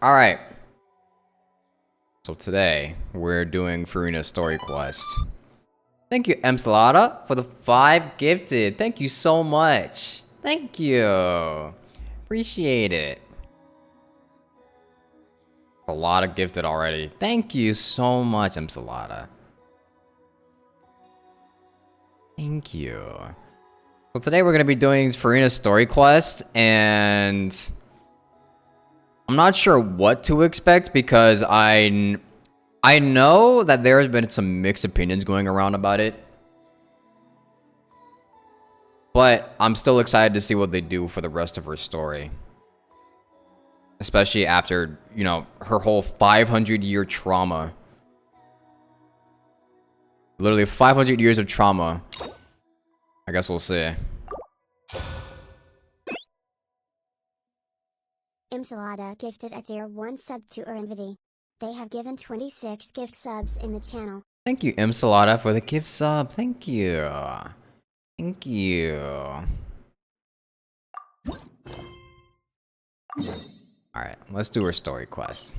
Alright. So today, we're doing Furina story quest. Thank you, Salada, for the 5 gifted. Thank you so much. Thank you. Appreciate it. A lot of gifted already. Thank you so much, Salada. Thank you. So today we're going to be doing Furina's story quest, and I'm not sure what to expect because I know that there has been some mixed opinions going around about it. But I'm still excited to see what they do for the rest of her story. Especially after, you know, her whole 500-year trauma. Literally 500 years of trauma. I guess we'll see. Imsalada gifted a tier 1 sub to Urinvidi. They have given 26 gift subs in the channel. Thank you, Imsalada, for the gift sub. Thank you. Thank you. Alright, let's do her story quest.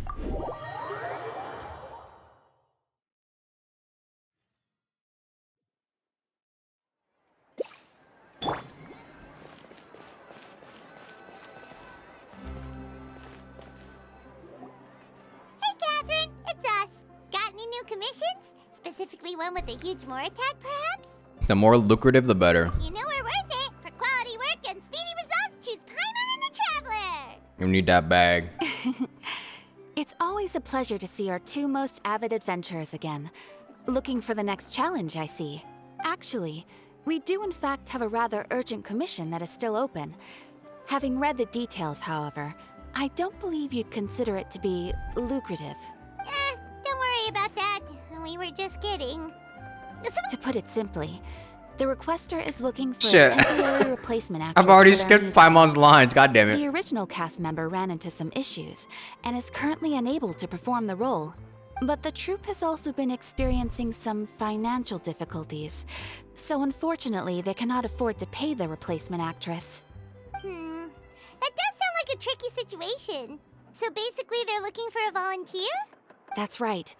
Commissions? Specifically one with a huge more attack, perhaps? The more lucrative, the better. You know we're worth it. For quality work and speedy results, choose Paimon and the Traveler. You need that bag. It's always a pleasure to see our 2 most avid adventurers again. Looking for the next challenge, I see. Actually, we do in fact have a rather urgent commission that is still open. Having read the details, however, I don't believe you'd consider it to be lucrative. Don't worry about that. We were just kidding. To put it simply, the requester is looking for Shit. a temporary replacement actress. I've already for their skipped musical. Paimon's lines, god damn it. The original cast member ran into some issues and is currently unable to perform the role. But the troupe has also been experiencing some financial difficulties, so unfortunately they cannot afford to pay the replacement actress. That does sound like a tricky situation. So basically they're looking for a volunteer? That's right.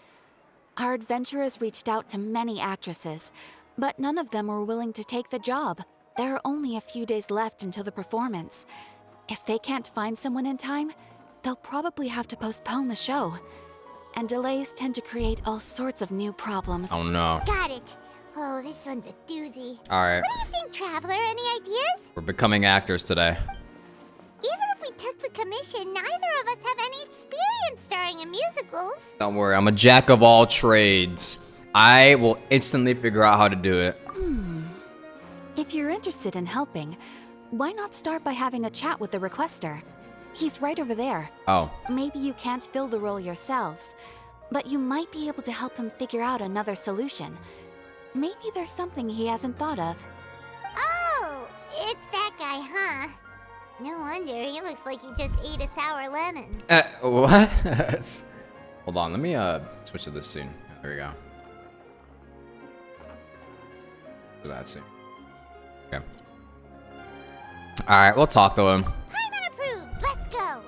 Our adventurers reached out to many actresses, but none of them were willing to take the job. There are only a few days left until the performance. If they can't find someone in time, they'll probably have to postpone the show. And delays tend to create all sorts of new problems. Oh no. Got it. Oh, this one's a doozy. Alright. What do you think, Traveler? Any ideas? We're becoming actors today. Even if we took the commission, neither of us have any experience starring in musicals. Don't worry, I'm a jack of all trades. I will instantly figure out how to do it. If you're interested in helping, why not start by having a chat with the requester? He's right over there. Oh. Maybe you can't fill the role yourselves, but you might be able to help him figure out another solution. Maybe there's something he hasn't thought of. Oh, it's that guy, huh? No wonder, he looks like he just ate a sour lemon. What? Hold on, let me switch to this scene. There we go. To that scene. Okay. Alright, we'll talk to him. Paimon approves, let's go!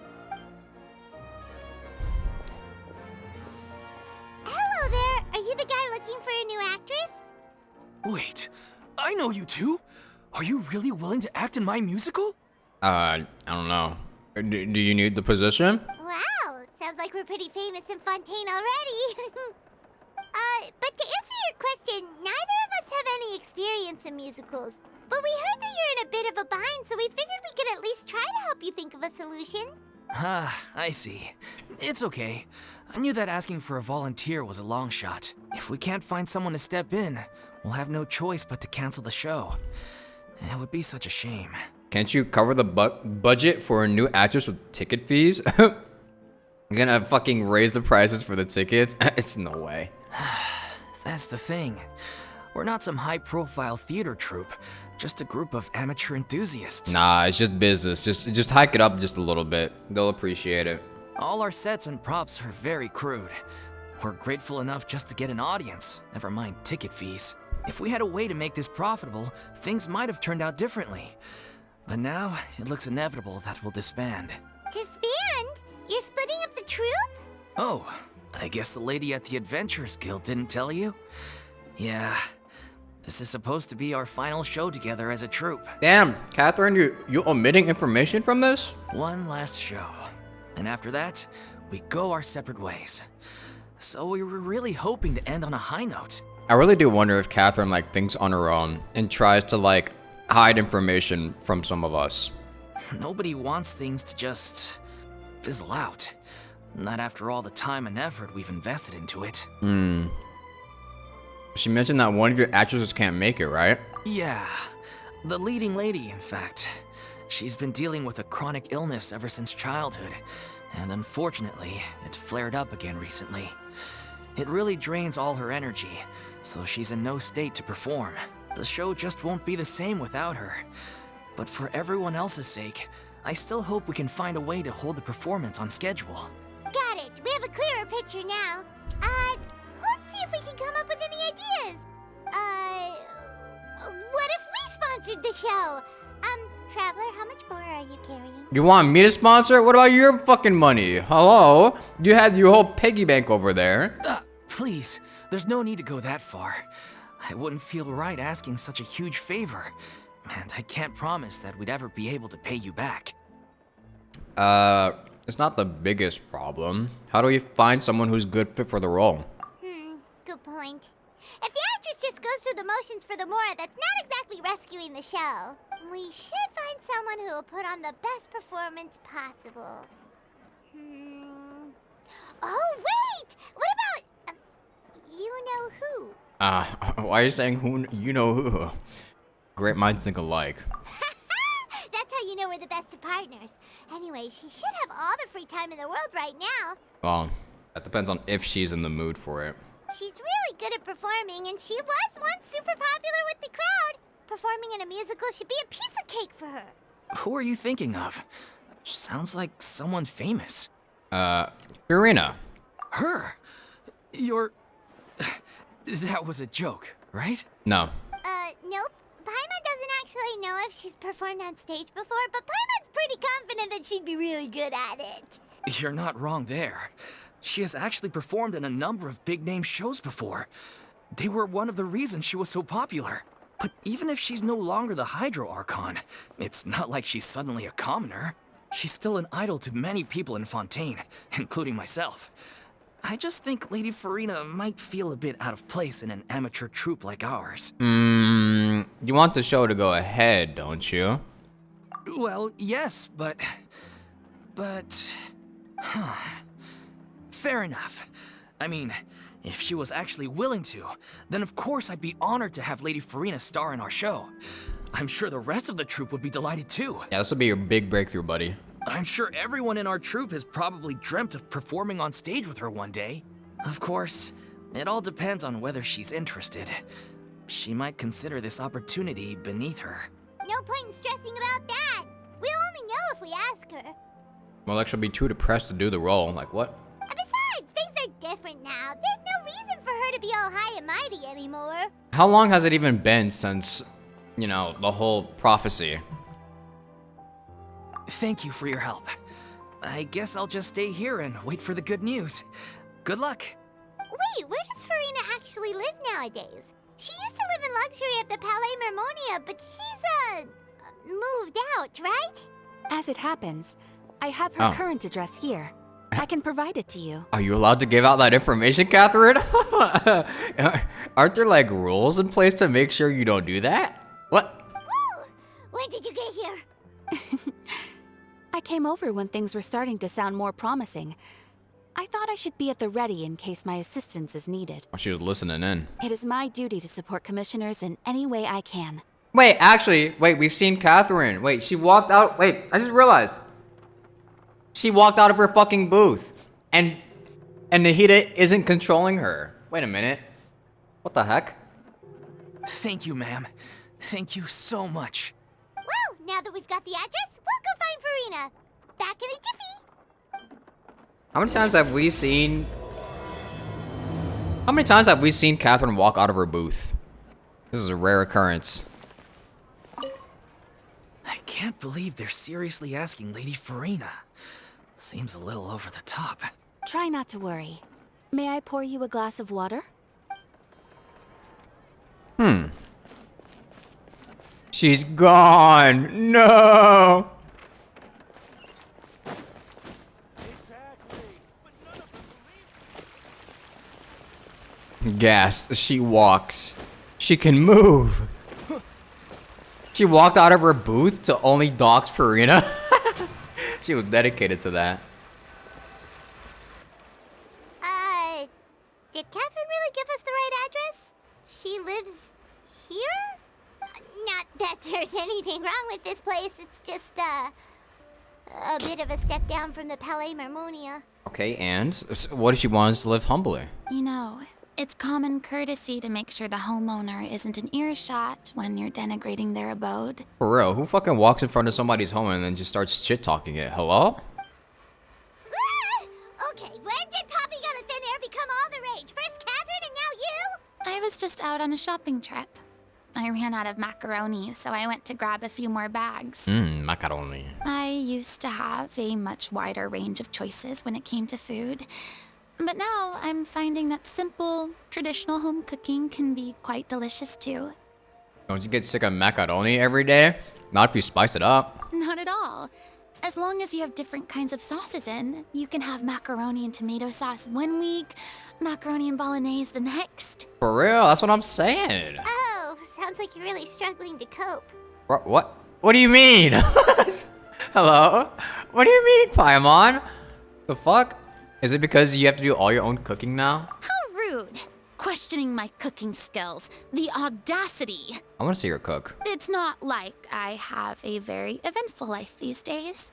Hello there, are you the guy looking for a new actress? Wait, I know you two. Are you really willing to act in my musical? I don't know. Do you need the position? Wow, sounds like we're pretty famous in Fontaine already. But to answer your question, neither of us have any experience in musicals. But we heard that you're in a bit of a bind, so we figured we could at least try to help you think of a solution. Ah, I see. It's okay. I knew that asking for a volunteer was a long shot. If we can't find someone to step in, we'll have no choice but to cancel the show. It would be such a shame. Can't you cover the budget for a new actress with ticket fees? You're gonna fucking raise the prices for the tickets? It's no way. That's the thing. We're not some high-profile theater troupe, just a group of amateur enthusiasts. Nah, it's just business. Just hike it up just a little bit. They'll appreciate it. All our sets and props are very crude. We're grateful enough just to get an audience, never mind ticket fees. If we had a way to make this profitable, things might have turned out differently. But now, it looks inevitable that we'll disband. Disband? You're splitting up the Oh, I guess the lady at the Adventurers Guild didn't tell you? Yeah, this is supposed to be our final show together as a troupe. Damn, Catherine, you omitting information from this? One last show. And after that, we go our separate ways. So we were really hoping to end on a high note. I really do wonder if Catherine like thinks on her own and tries to like hide information from some of us. Nobody wants things to just fizzle out. Not after all the time and effort we've invested into it. She mentioned that one of your actresses can't make it, right? Yeah, the leading lady, in fact. She's been dealing with a chronic illness ever since childhood, and unfortunately, it flared up again recently. It really drains all her energy, so she's in no state to perform. The show just won't be the same without her. But for everyone else's sake, I still hope we can find a way to hold the performance on schedule. Got it. We have a clearer picture now. Let's see if we can come up with any ideas. What if we sponsored the show? Traveler, how much more are you carrying? You want me to sponsor? What about your fucking money? Hello? You had your whole piggy bank over there. Please, there's no need to go that far. I wouldn't feel right asking such a huge favor. And I can't promise that we'd ever be able to pay you back. It's not the biggest problem. How do we find someone who's good fit for the role? Good point. If the actress just goes through the motions for the Mora, that's not exactly rescuing the show. We should find someone who will put on the best performance possible. Oh, wait! What about... you know who? Why are you saying who, you know who? Great minds think alike. That's how you know we're the best of partners. Anyway, she should have all the free time in the world right now. Well, that depends on if she's in the mood for it. She's really good at performing, and she was once super popular with the crowd. Performing in a musical should be a piece of cake for her. Who are you thinking of? Sounds like someone famous. Furina. Her? You're... That was a joke, right? No. Nope. Paimon doesn't actually know if she's performed on stage before, but Paimon's pretty confident that she'd be really good at it. You're not wrong there. She has actually performed in a number of big-name shows before. They were one of the reasons she was so popular. But even if she's no longer the Hydro Archon, it's not like she's suddenly a commoner. She's still an idol to many people in Fontaine, including myself. I just think Lady Furina might feel a bit out of place in an amateur troupe like ours. You want the show to go ahead, don't you? Well, yes, but... Fair enough. I mean, if she was actually willing to, then of course I'd be honored to have Lady Furina star in our show. I'm sure the rest of the troupe would be delighted too. Yeah, this will be your big breakthrough, buddy. I'm sure everyone in our troupe has probably dreamt of performing on stage with her one day. Of course, it all depends on whether she's interested. She might consider this opportunity beneath her. No point in stressing about that. We'll only know if we ask her. Well, like she'll be too depressed to do the role. Like, what? And besides, things are different now. There's no reason for her to be all high and mighty anymore. How long has it even been since, you know, the whole prophecy? Thank you for your help. I guess I'll just stay here and wait for the good news. Good luck. Wait, where does Furina actually live nowadays? She used to live in luxury at the Palais Mermonia, but she's, moved out, right? As it happens, I have her current address here. I can provide it to you. Are you allowed to give out that information, Catherine? Aren't there, like, rules in place to make sure you don't do that? What? Woo! When did you get here? I came over when things were starting to sound more promising. I thought I should be at the ready in case my assistance is needed. Oh, she was listening in. It is my duty to support commissioners in any way I can. Wait, actually, we've seen Catherine. Wait, she walked out. Wait, I just realized. She walked out of her fucking booth. And Nahida isn't controlling her. Wait a minute. What the heck? Thank you, ma'am. Thank you so much. Well, now that we've got the address, we'll go find Furina. Back in a jiffy. How many times have we seen... How many times have we seen Catherine walk out of her booth? This is a rare occurrence. I can't believe they're seriously asking Lady Furina. Seems a little over the top. try not to worry. May I pour you a glass of water? She's gone. No. Gassed. She walks. She can move. She walked out of her booth to only dox Furina. She was dedicated to that. Did Catherine really give us the right address? She lives here? Not that there's anything wrong with this place. It's just, a bit of a step down from the Palais Marmonia. Okay, and what if she wants to live humbly? You know, it's common courtesy to make sure the homeowner isn't an earshot when you're denigrating their abode. For real, who fucking walks in front of somebody's home and then just starts shit-talking it? Hello? Okay, when did Poppy go to thin air become all the rage? First Catherine and now you? I was just out on a shopping trip. I ran out of macaroni, so I went to grab a few more bags. Macaroni. I used to have a much wider range of choices when it came to food. But now I'm finding that simple, traditional home cooking can be quite delicious too. Don't you get sick of macaroni every day? Not if you spice it up. Not at all. As long as you have different kinds of sauces in, you can have macaroni and tomato sauce one week, macaroni and bolognese the next. For real, that's what I'm saying. Oh, sounds like you're really struggling to cope. What? What do you mean? Hello? What do you mean, Paimon? The fuck? Is it because you have to do all your own cooking now? How rude. Questioning my cooking skills. The audacity. I want to see her cook. It's not like I have a very eventful life these days.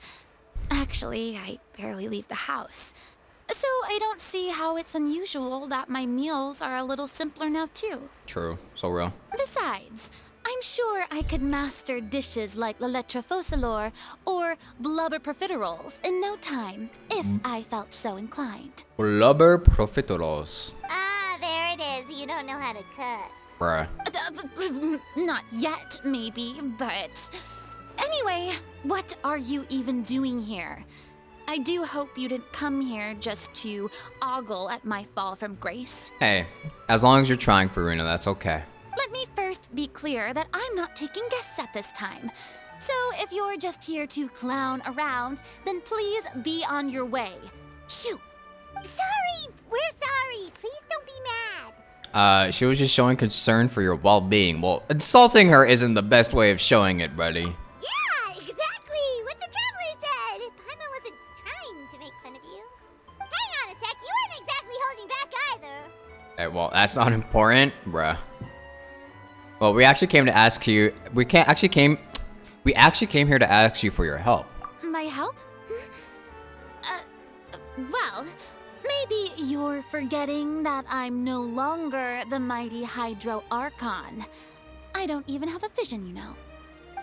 Actually, I barely leave the house. So I don't see how it's unusual that my meals are a little simpler now too. True. So real. Besides, I'm sure I could master dishes like la lettre focilor or blubber profiteroles in no time, if I felt so inclined. Blubber profiteroles. Ah, there it is. You don't know how to cook. Bruh. Not yet, maybe, but... Anyway, what are you even doing here? I do hope you didn't come here just to ogle at my fall from grace. Hey, as long as you're trying, Furina, that's okay. Let me first be clear that I'm not taking guests at this time. So if you're just here to clown around, then please be on your way. Shoo! Sorry! We're sorry! Please don't be mad! She was just showing concern for your well-being. Well, insulting her isn't the best way of showing it, buddy. Yeah, exactly! What the traveler said! Paimon wasn't trying to make fun of you. Hang on a sec, you weren't exactly holding back either. Hey, well, that's not important, bruh. Well, we actually came to ask you. We actually came here to ask you for your help. My help? Well, maybe you're forgetting that I'm no longer the mighty Hydro Archon. I don't even have a vision, you know.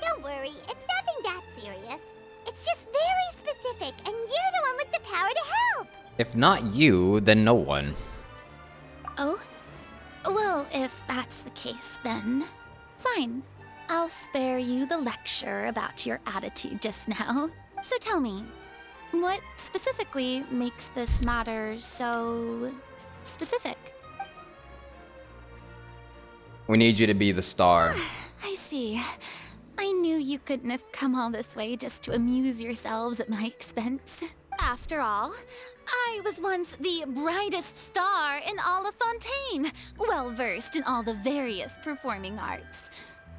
Don't worry, it's nothing that serious. It's just very specific, and you're the one with the power to help. If not you, then no one. Oh? Well, if that's the case, then fine. I'll spare you the lecture about your attitude just now. So tell me, what specifically makes this matter so specific? We need you to be the star. I see. I knew you couldn't have come all this way just to amuse yourselves at my expense. After all, I was once the brightest star in all of Fontaine, well-versed in all the various performing arts.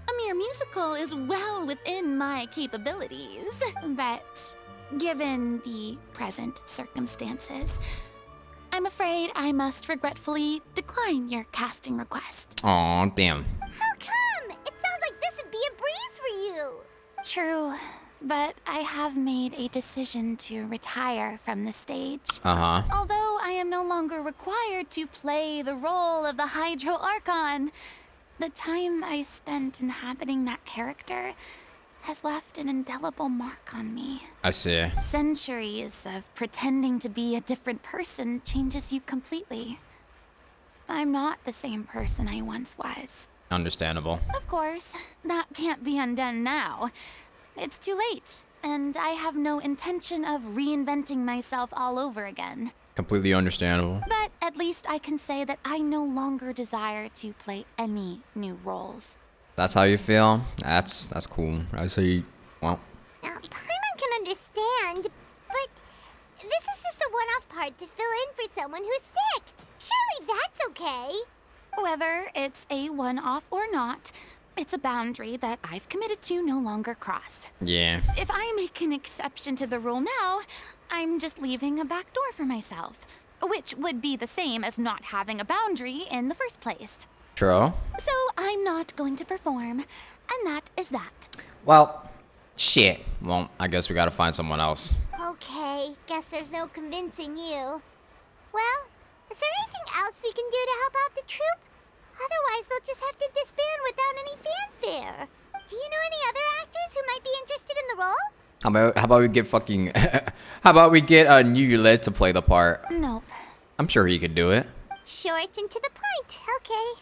A mere musical is well within my capabilities, but given the present circumstances, I'm afraid I must regretfully decline your casting request. Aw, damn. How come? It sounds like this would be a breeze for you. True, but I have made a decision to retire from the stage. Uh-huh. Although I am no longer required to play the role of the Hydro Archon, the time I spent inhabiting that character has left an indelible mark on me. I see. Centuries of pretending to be a different person changes you completely. I'm not the same person I once was. Understandable. Of course, that can't be undone now. It's too late, and I have no intention of reinventing myself all over again. Completely understandable. But at least I can say that I no longer desire to play any new roles. That's how you feel? That's cool. I see. Well, Paimon can understand, but this is just a one-off part to fill in for someone who's sick. Surely that's okay. Whether it's a one-off or not, it's a boundary that I've committed to no longer cross. yeah. If I make an exception to the rule now, I'm just leaving a back door for myself, which would be the same as not having a boundary in the first place. True. So I'm not going to perform, and that is that. Well, shit. Well, I guess we gotta find someone else. Okay, guess there's no convincing you. Well, is there anything else we can do to help out the troupe? Otherwise, they'll just have to disband without any fanfare. Do you know any other actors who might be interested in the role? How about we get fucking... how about we get New Yulet to play the part? Nope. I'm sure he could do it. Short and to the point, okay.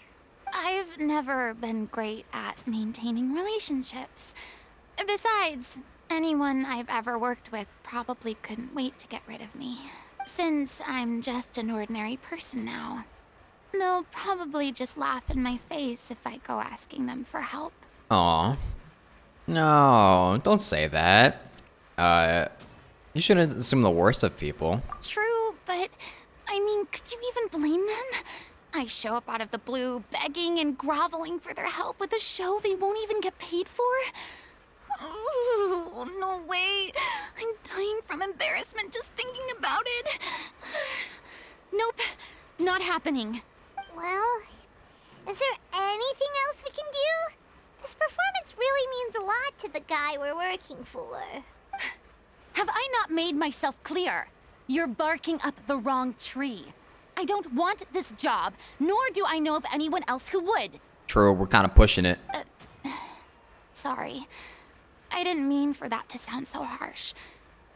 I've never been great at maintaining relationships. Besides, anyone I've ever worked with probably couldn't wait to get rid of me. Since I'm just an ordinary person now, they'll probably just laugh in my face if I go asking them for help. Aw. No, don't say that. You shouldn't assume the worst of people. True, but I mean, could you even blame them? I show up out of the blue, begging and groveling for their help with a show they won't even get paid for? Ooh, no way. I'm dying from embarrassment just thinking about it. Nope, not happening. Well, is there anything else we can do? This performance really means a lot to the guy we're working for. Have I not made myself clear? You're barking up the wrong tree. I don't want this job, nor do I know of anyone else who would. True, we're kind of pushing it. Sorry. I didn't mean for that to sound so harsh.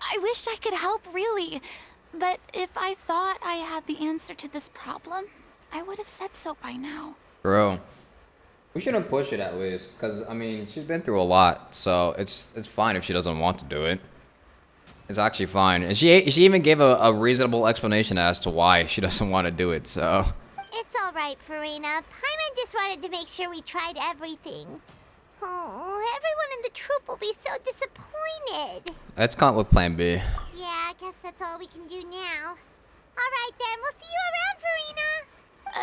I wish I could help, really. But if I thought I had the answer to this problem, I would have said so by now. True. We shouldn't push it at least, because, I mean, she's been through a lot, so it's fine if she doesn't want to do it. It's actually fine. And she even gave a reasonable explanation as to why she doesn't want to do it, so... It's alright, Furina. Paimon just wanted to make sure we tried everything. Oh, everyone in the troupe will be so disappointed. Let's come up with plan B. Yeah, I guess that's all we can do now. Alright then, we'll see you around,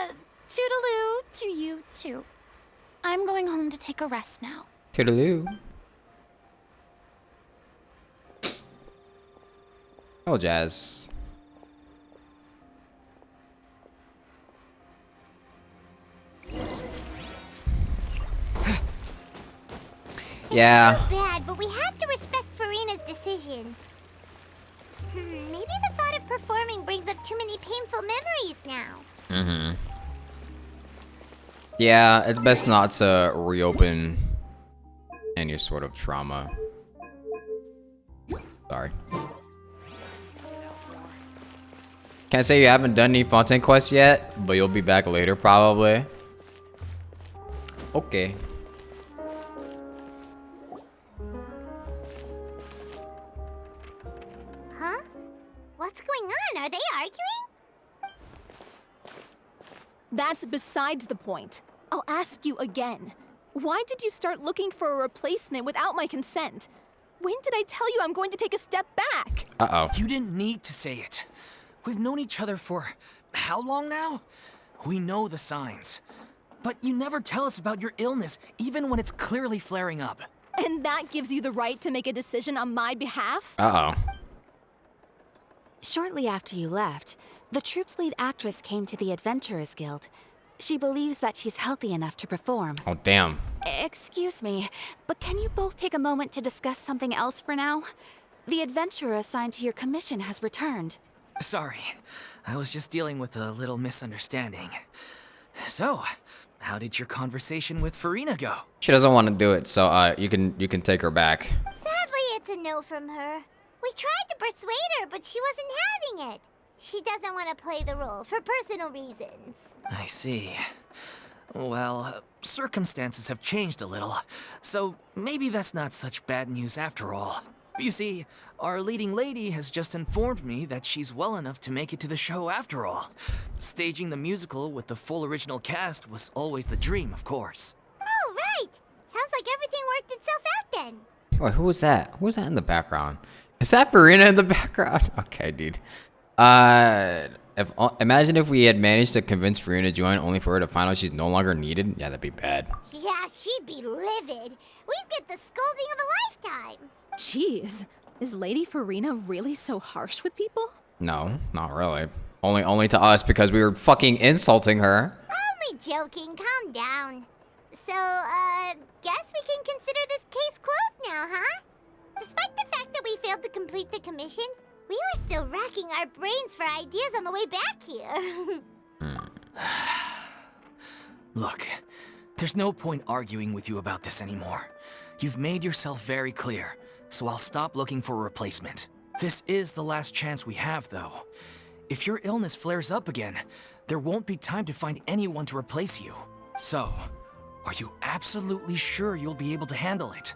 Furina. Toodaloo to you, too. I'm going home to take a rest now. Toodaloo. Oh, Jazz. Yeah. It's too bad, but we have to respect Furina's decision. Maybe the thought of performing brings up too many painful memories now. Mm-hmm. Yeah, it's best not to reopen any sort of trauma. Sorry. Can't say you haven't done any Fontaine quests yet, but you'll be back later probably. Okay. Huh? What's going on? Are they arguing? That's besides the point. I'll ask you again. Why did you start looking for a replacement without my consent? When did I tell you I'm going to take a step back? Uh-oh. You didn't need to say it. We've known each other for how long now? We know the signs. But you never tell us about your illness, even when it's clearly flaring up. And that gives you the right to make a decision on my behalf? Uh-oh. Shortly after you left, the troupe's lead actress came to the Adventurers Guild. She believes that she's healthy enough to perform. Oh, damn. Excuse me, but can you both take a moment to discuss something else for now? The adventurer assigned to your commission has returned. Sorry, I was just dealing with a little misunderstanding. So, how did your conversation with Furina go? She doesn't want to do it, so you can take her back. Sadly, it's a no from her. We tried to persuade her, but she wasn't having it. She doesn't want to play the role for personal reasons. I see. Well, circumstances have changed a little, so maybe that's not such bad news after all. You see, our leading lady has just informed me that she's well enough to make it to the show after all. Staging the musical with the full original cast was always the dream, of course. Oh, right! Sounds like everything worked itself out then. Wait, who was that? Who was that in the background? Is that Furina in the background? Okay, dude. Imagine if we had managed to convince Furina to join only for her to find out she's no longer needed. Yeah, that'd be bad. Yeah, she'd be livid. We'd get the scolding of a lifetime. Jeez, is Lady Furina really so harsh with people? No, not really. Only to us because we were fucking insulting her. Only joking, calm down. So, guess we can consider this case closed now, huh? Despite the fact that we failed to complete the commission, we were still racking our brains for ideas on the way back here. Look, there's no point arguing with you about this anymore. You've made yourself very clear, so I'll stop looking for a replacement. This is the last chance we have, though. If your illness flares up again, there won't be time to find anyone to replace you. So, are you absolutely sure you'll be able to handle it?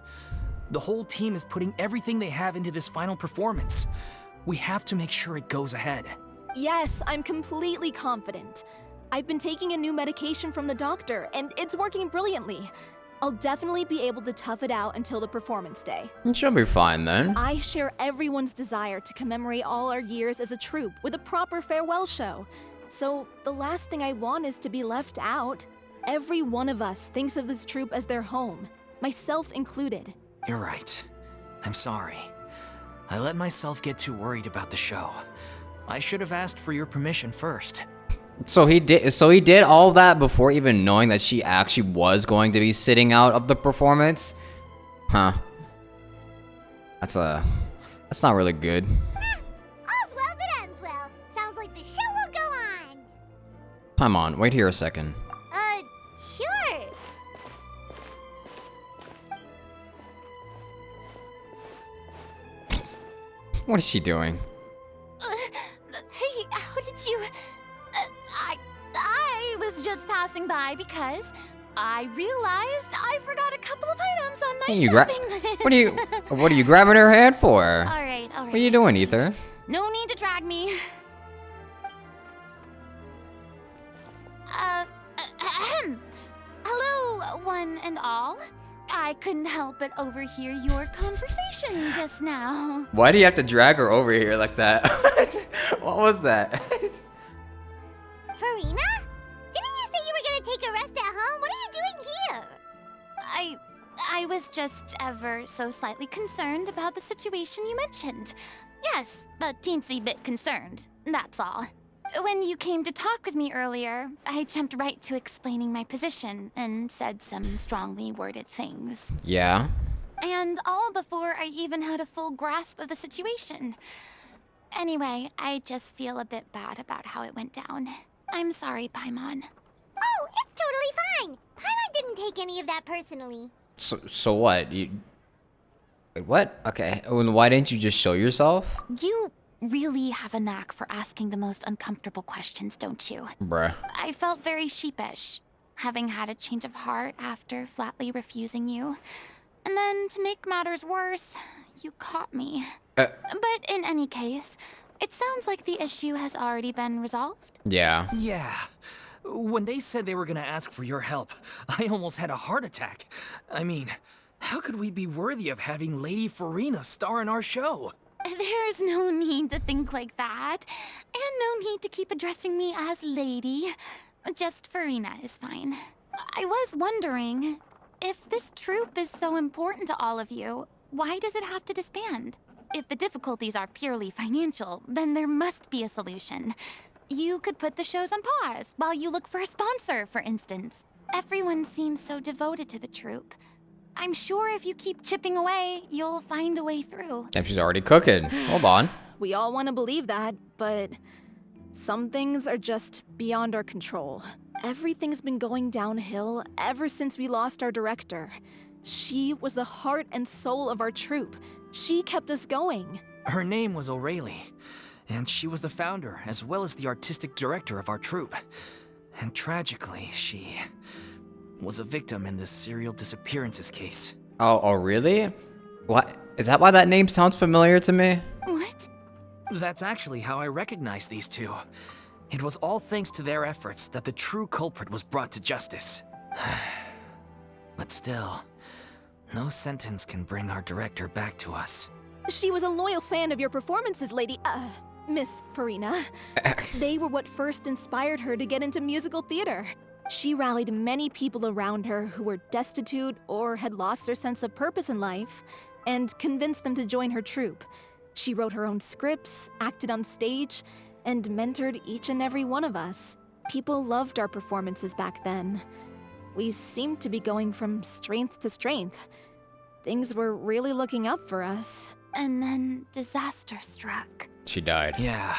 The whole team is putting everything they have into this final performance. We have to make sure it goes ahead. Yes, I'm completely confident. I've been taking a new medication from the doctor, and it's working brilliantly. I'll definitely be able to tough it out until the performance day. She'll be fine then. I share everyone's desire to commemorate all our years as a troupe with a proper farewell show. So the last thing I want is to be left out. Every one of us thinks of this troupe as their home, myself included. You're right. I'm sorry. I let myself get too worried about the show. I should have asked for your permission first. So he did all that before even knowing that she actually was going to be sitting out of the performance? Huh. That's not really good. All's well that ends well. Sounds like the show will go on. Paimon, wait here a second. Sure. What is she doing? Hey, how did you... I was just passing by because I realized I forgot a couple of items on my shopping list. What are you grabbing her hand for? All right. What are you doing, Ether? No need to drag me. Hello, one and all. I couldn't help but overhear your conversation just now. Why do you have to drag her over here like that? What was that? Furina? Didn't you say you were gonna take a rest at home? What are you doing here? I was just ever so slightly concerned about the situation you mentioned. Yes, a teensy bit concerned, that's all. When you came to talk with me earlier, I jumped right to explaining my position and said some strongly worded things. Yeah? And all before I even had a full grasp of the situation. Anyway, I just feel a bit bad about how it went down. I'm sorry, Paimon. Oh, it's totally fine. Paimon didn't take any of that personally. So what? Wait, what? Okay, and why didn't you just show yourself? You really have a knack for asking the most uncomfortable questions, don't you? Bruh. I felt very sheepish, having had a change of heart after flatly refusing you. And then, to make matters worse, you caught me. But in any case, it sounds like the issue has already been resolved. Yeah. Yeah. When they said they were gonna ask for your help, I almost had a heart attack. I mean, how could we be worthy of having Lady Furina star in our show? There's no need to think like that. And no need to keep addressing me as lady. Just Furina is fine. I was wondering, if this troupe is so important to all of you, why does it have to disband? If the difficulties are purely financial, then there must be a solution. You could put the shows on pause while you look for a sponsor, for instance. Everyone seems so devoted to the troupe. I'm sure if you keep chipping away, you'll find a way through. Damn, she's already cooking. Hold on. We all want to believe that, but some things are just beyond our control. Everything's been going downhill ever since we lost our director. She was the heart and soul of our troupe. She kept us going. Her name was O'Reilly, and she was the founder as well as the artistic director of our troupe. And tragically, she was a victim in this serial disappearances case. Oh, really? What? Is that why that name sounds familiar to me? What? That's actually how I recognized these two. It was all thanks to their efforts that the true culprit was brought to justice. But still, no sentence can bring our director back to us. She was a loyal fan of your performances, Miss Furina. They were what first inspired her to get into musical theater. She rallied many people around her who were destitute or had lost their sense of purpose in life, and convinced them to join her troupe. She wrote her own scripts, acted on stage, and mentored each and every one of us. People loved our performances back then. We seemed to be going from strength to strength. Things were really looking up for us. And then disaster struck. She died. Yeah.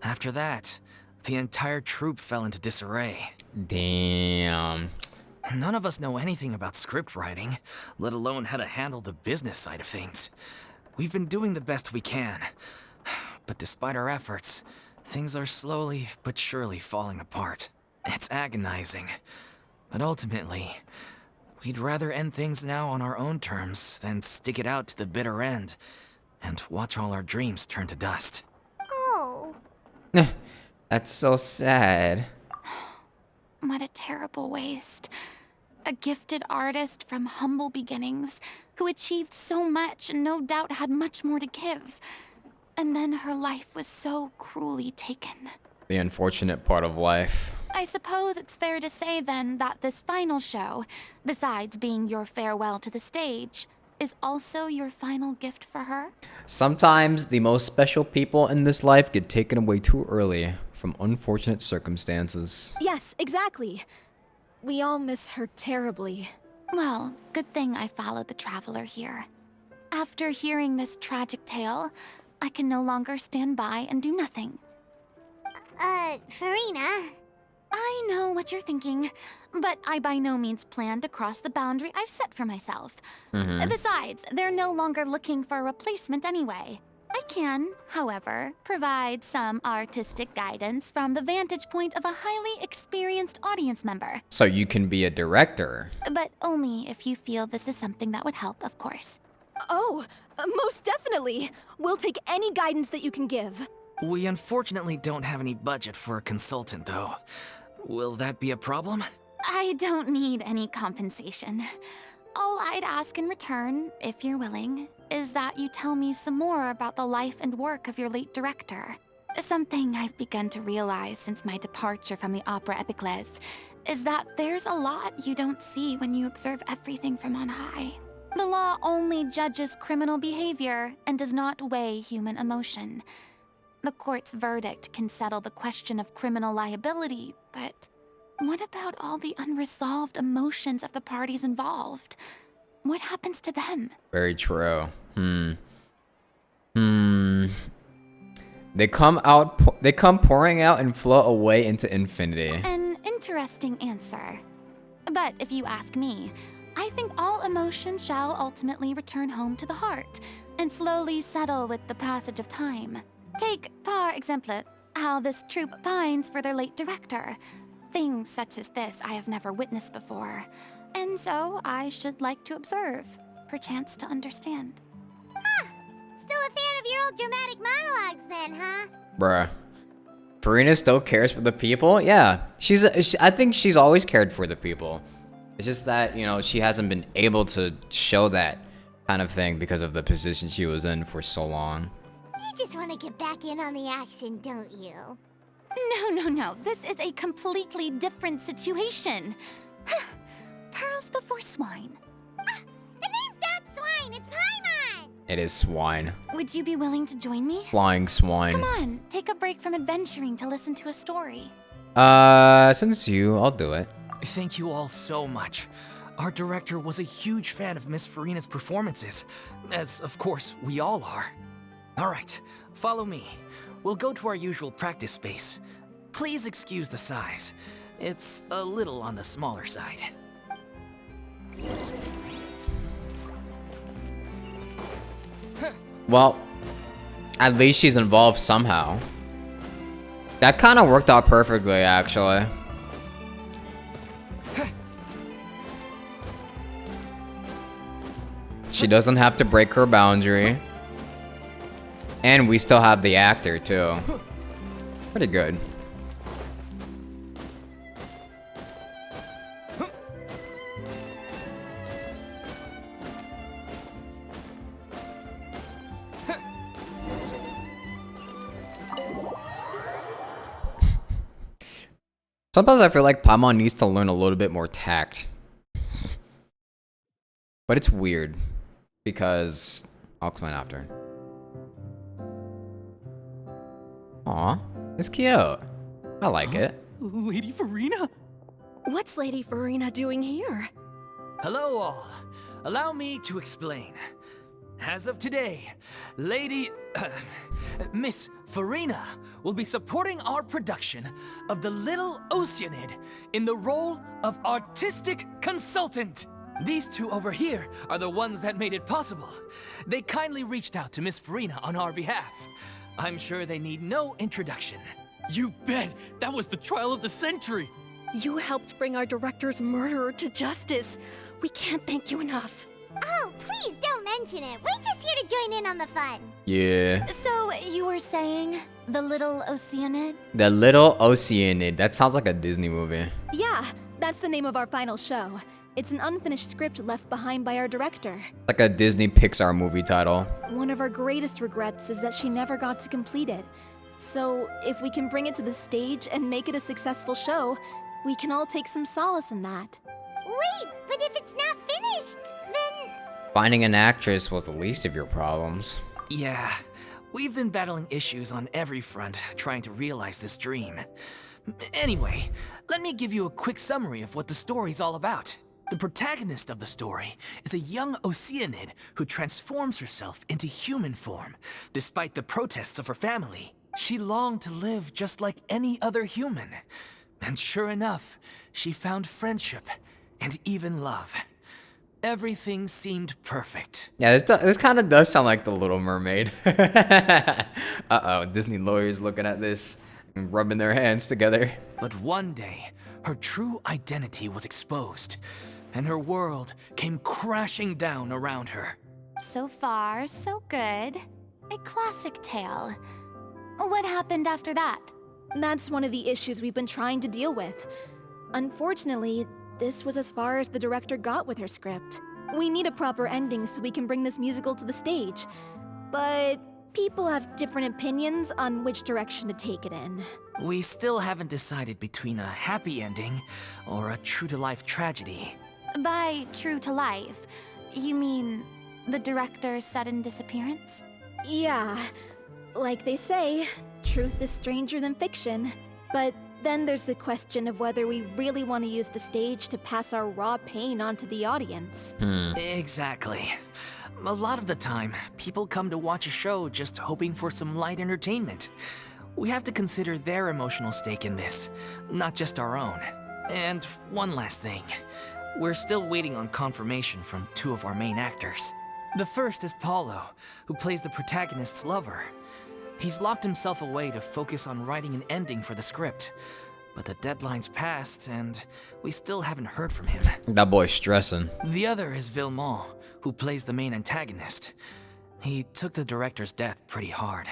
After that, the entire troupe fell into disarray. Damn. None of us know anything about script writing, let alone how to handle the business side of things. We've been doing the best we can. But despite our efforts, things are slowly but surely falling apart. It's agonizing. But ultimately, we'd rather end things now on our own terms than stick it out to the bitter end and watch all our dreams turn to dust. Oh. That's so sad. What a terrible waste. A gifted artist from humble beginnings who achieved so much and no doubt had much more to give. And then her life was so cruelly taken. The unfortunate part of life. I suppose it's fair to say then that this final show, besides being your farewell to the stage, is also your final gift for her? Sometimes the most special people in this life get taken away too early from unfortunate circumstances. Yes, exactly. We all miss her terribly. Well, good thing I followed the traveler here. After hearing this tragic tale, I can no longer stand by and do nothing. Furina. I know what you're thinking, but I by no means plan to cross the boundary I've set for myself. Besides, they're no longer looking for a replacement anyway. I can, however, provide some artistic guidance from the vantage point of a highly experienced audience member. So you can be a director. But only if you feel this is something that would help, of course. Oh, most definitely. We'll take any guidance that you can give. We unfortunately don't have any budget for a consultant, though. Will that be a problem? I don't need any compensation. All I'd ask in return, if you're willing, is that you tell me some more about the life and work of your late director. Something I've begun to realize since my departure from the opera Epicles is that there's a lot you don't see when you observe everything from on high. The law only judges criminal behavior and does not weigh human emotion. The court's verdict can settle the question of criminal liability, but what about all the unresolved emotions of the parties involved? What happens to them? Very true. They come pouring out and flow away into infinity. An interesting answer. But if you ask me, I think all emotion shall ultimately return home to the heart and slowly settle with the passage of time. Take, par exemple, how this troupe pines for their late director. Things such as this I have never witnessed before, and so I should like to observe, perchance to understand. Still a fan of your old dramatic monologues then, huh? Bruh. Furina still cares for the people? Yeah. I think she's always cared for the people. It's just that, you know, she hasn't been able to show that kind of thing because of the position she was in for so long. You just want to get back in on the action, don't you? No. This is a completely different situation. Pearls before swine. The name's not Swine, it's Paimon! It is swine. Would you be willing to join me? Flying swine. Come on, take a break from adventuring to listen to a story. Since I'll do it. Thank you all so much. Our director was a huge fan of Miss Furina's performances, as of course we all are. Alright, follow me. We'll go to our usual practice space. Please excuse the size. It's a little on the smaller side. Well, at least she's involved somehow. That kind of worked out perfectly, actually. She doesn't have to break her boundary. And we still have the actor, too. Pretty good. Sometimes I feel like Paimon needs to learn a little bit more tact. But it's weird. Because I'll explain after. Aw, it's cute. I like it. Lady Furina? What's Lady Furina doing here? Hello all. Allow me to explain. As of today, Miss Furina will be supporting our production of The Little Oceanid in the role of artistic consultant. These two over here are the ones that made it possible. They kindly reached out to Miss Furina on our behalf. I'm sure they need no introduction. You bet! That was the trial of the century! You helped bring our director's murderer to justice. We can't thank you enough. Oh, please don't mention it. We're just here to join in on the fun. Yeah. So, you were saying The Little Oceanid? The Little Oceanid. That sounds like a Disney movie. Yeah, that's the name of our final show. It's an unfinished script left behind by our director. Like a Disney Pixar movie title. One of our greatest regrets is that she never got to complete it. So, if we can bring it to the stage and make it a successful show, we can all take some solace in that. Wait, but if it's not finished, then... Finding an actress was the least of your problems. Yeah, we've been battling issues on every front trying to realize this dream. Anyway, let me give you a quick summary of what the story's all about. The protagonist of the story is a young Oceanid who transforms herself into human form, despite the protests of her family. She longed to live just like any other human. And sure enough, she found friendship and even love. Everything seemed perfect. Yeah, this kind of does sound like The Little Mermaid. Uh-oh, Disney lawyers looking at this and rubbing their hands together. But one day, her true identity was exposed, and her world came crashing down around her. So far, so good. A classic tale. What happened after that? That's one of the issues we've been trying to deal with. Unfortunately, this was as far as the director got with her script. We need a proper ending so we can bring this musical to the stage. But people have different opinions on which direction to take it in. We still haven't decided between a happy ending or a true-to-life tragedy. By true to life, you mean the director's sudden disappearance? Yeah, like they say, truth is stranger than fiction. But then there's the question of whether we really want to use the stage to pass our raw pain onto the audience. Exactly. A lot of the time, people come to watch a show just hoping for some light entertainment. We have to consider their emotional stake in this, not just our own. And one last thing. We're still waiting on confirmation from two of our main actors. The first is Paulo, who plays the protagonist's lover. He's locked himself away to focus on writing an ending for the script. But the deadline's passed, and we still haven't heard from him. That boy's stressing. The other is Villemont, who plays the main antagonist. He took the director's death pretty hard.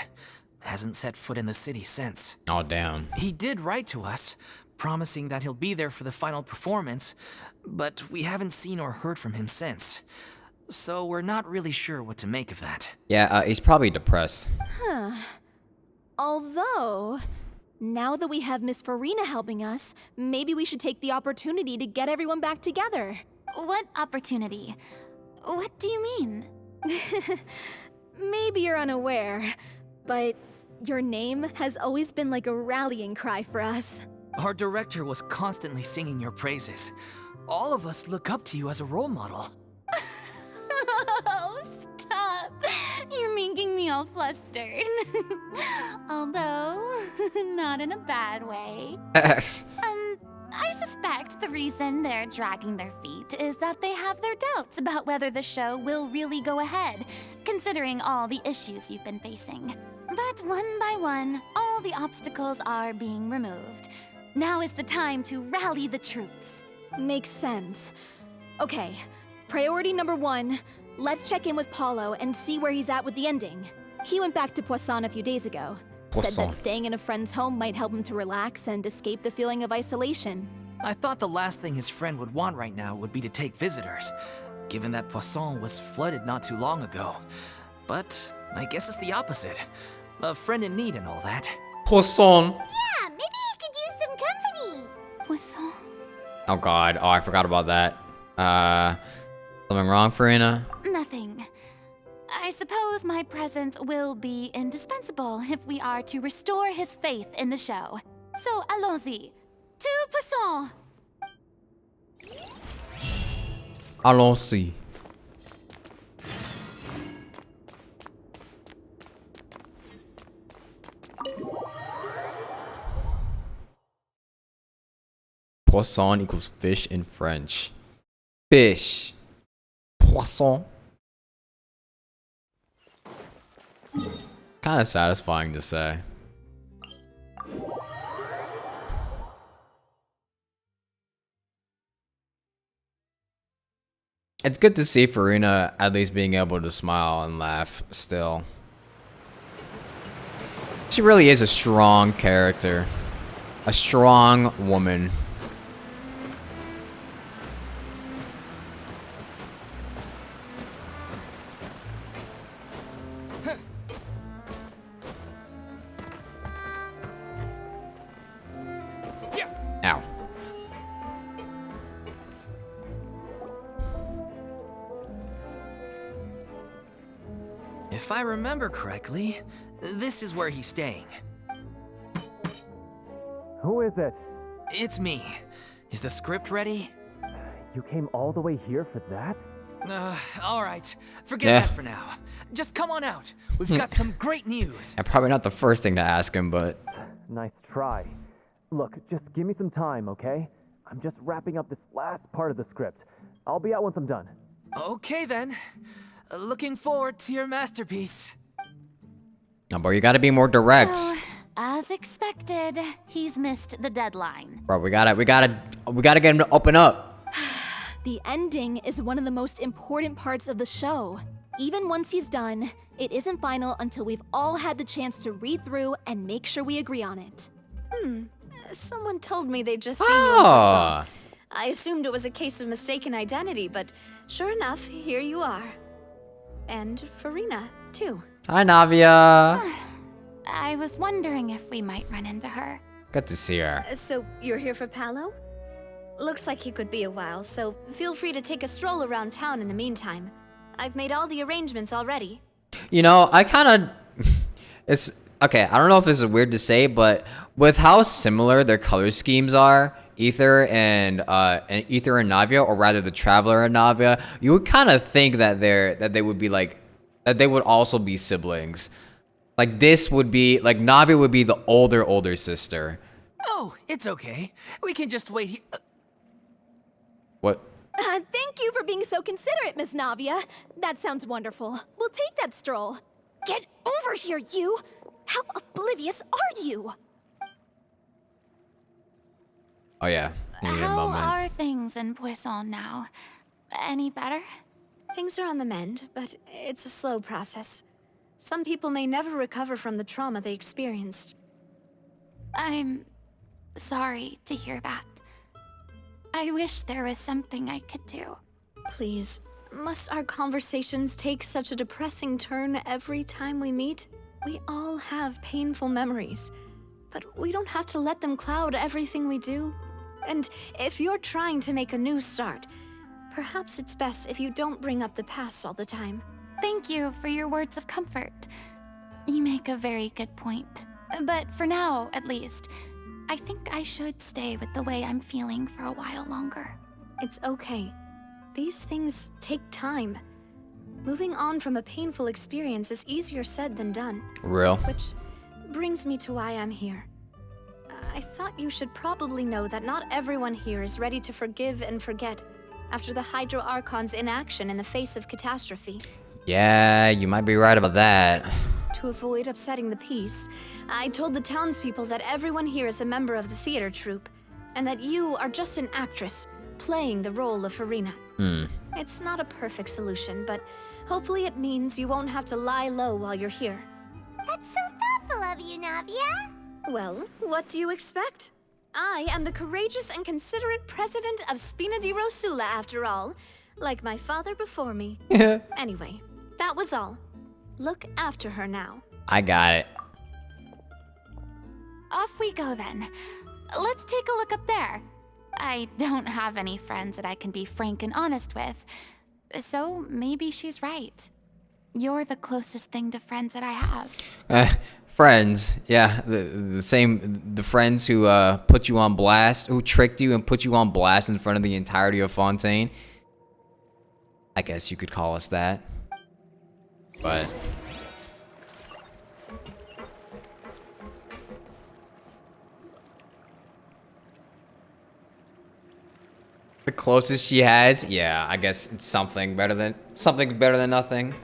Hasn't set foot in the city since. Oh, damn. He did write to us, promising that he'll be there for the final performance, but we haven't seen or heard from him since. So we're not really sure what to make of that. Yeah, he's probably depressed. Although, now that we have Miss Furina helping us, maybe we should take the opportunity to get everyone back together. What opportunity? What do you mean? Maybe you're unaware, but your name has always been like a rallying cry for us. Our director was constantly singing your praises. All of us look up to you as a role model. Oh, stop! You're making me all flustered. Although, not in a bad way. I suspect the reason they're dragging their feet is that they have their doubts about whether the show will really go ahead, considering all the issues you've been facing. But one by one, all the obstacles are being removed. Now is the time to rally the troops. Makes sense. Okay, priority number 1, Let's check in with Paulo and see where he's at with the ending. He went back to Poisson a few days ago. Said Poisson. that staying in a friend's home might help him to relax and escape the feeling of isolation. I thought the last thing his friend would want right now would be to take visitors, given that Poisson was flooded not too long ago. But I guess it's the opposite. A friend in need and all that. Poisson. Yeah, maybe he could use some company. Poisson. Oh god. Oh, I forgot about that. Something wrong, Furina? Nothing. I suppose my presence will be indispensable if we are to restore his faith in the show. So, allons-y. To Poisson! Allons-y. Poisson equals fish in French. Fish. Poisson. Kind of satisfying to say. It's good to see Furina at least being able to smile and laugh still. She really is a strong character. A strong woman. Ow. If I remember correctly, this is where he's staying. Who is it? It's me. Is the script ready? You came all the way here for that? Alright. Forget Yeah. that for now. Just come on out. We've got some great news. And probably not the first thing to ask him, but Nice try. Look, just give me some time, okay? I'm just wrapping up this last part of the script. I'll be out once I'm done. Okay then. Looking forward to your masterpiece. no, bro, you gotta be more direct. So, as expected, he's missed the deadline. Bro, we gotta get him to open up. The ending is one of the most important parts of the show. Even once he's done, it isn't final until we've all had the chance to read through and make sure we agree on it. Someone told me they'd just seen you in Poisson. Oh, I assumed it was a case of mistaken identity, but sure enough, here you are. And Furina, too. hi Navia. I was wondering if we might run into her. Good to see her. So, you're here for Paolo? Looks like he could be a while, so feel free to take a stroll around town in the meantime. I've made all the arrangements already. You know, I kind of it's okay. I don't know if this is weird to say, but with how similar their color schemes are, Ether and Navia, or rather the Traveler and Navia, you would kind of think that they would be like that they would also be siblings. Like this would be like Navia would be the older sister. Oh, it's okay. We can just wait here. What? Thank you for being so considerate, Miss Navia. That sounds wonderful. We'll take that stroll. Get over here, you! How oblivious are you? Oh yeah. Needed a How moment. are things in Poisson now? Any better? Things are on the mend, but it's a slow process. Some people may never recover from the trauma they experienced. I'm sorry to hear that. I wish there was something I could do. Please, must our conversations take such a depressing turn every time we meet? We all have painful memories, but we don't have to let them cloud everything we do. And if you're trying to make a new start, perhaps it's best if you don't bring up the past all the time. Thank you for your words of comfort. You make a very good point. But for now, at least, I think I should stay with the way I'm feeling for a while longer. It's okay. These things take time. Moving on from a painful experience is easier said than done. Real. Which brings me to why I'm here. I thought you should probably know that not everyone here is ready to forgive and forget after the Hydro Archon's inaction in the face of catastrophe. Yeah, you might be right about that. To avoid upsetting the peace, I told the townspeople that everyone here is a member of the theater troupe, and that you are just an actress, playing the role of Furina. Hmm. It's not a perfect solution, but hopefully it means you won't have to lie low while you're here. That's so thoughtful of you, Navia. Well, what do you expect? I am the courageous and considerate president of Spina di Rosula, after all, like my father before me. Anyway, that was all. Look after her now. I got it. Off we go then. Let's take a look up there. I don't have any friends that I can be frank and honest with, so maybe she's right. You're the closest thing to friends that I have. Friends, yeah, the friends who put you on blast, who tricked you and put you on blast in front of the entirety of Fontaine. I guess you could call us that. But the closest she has, yeah, I guess it's something's better than nothing.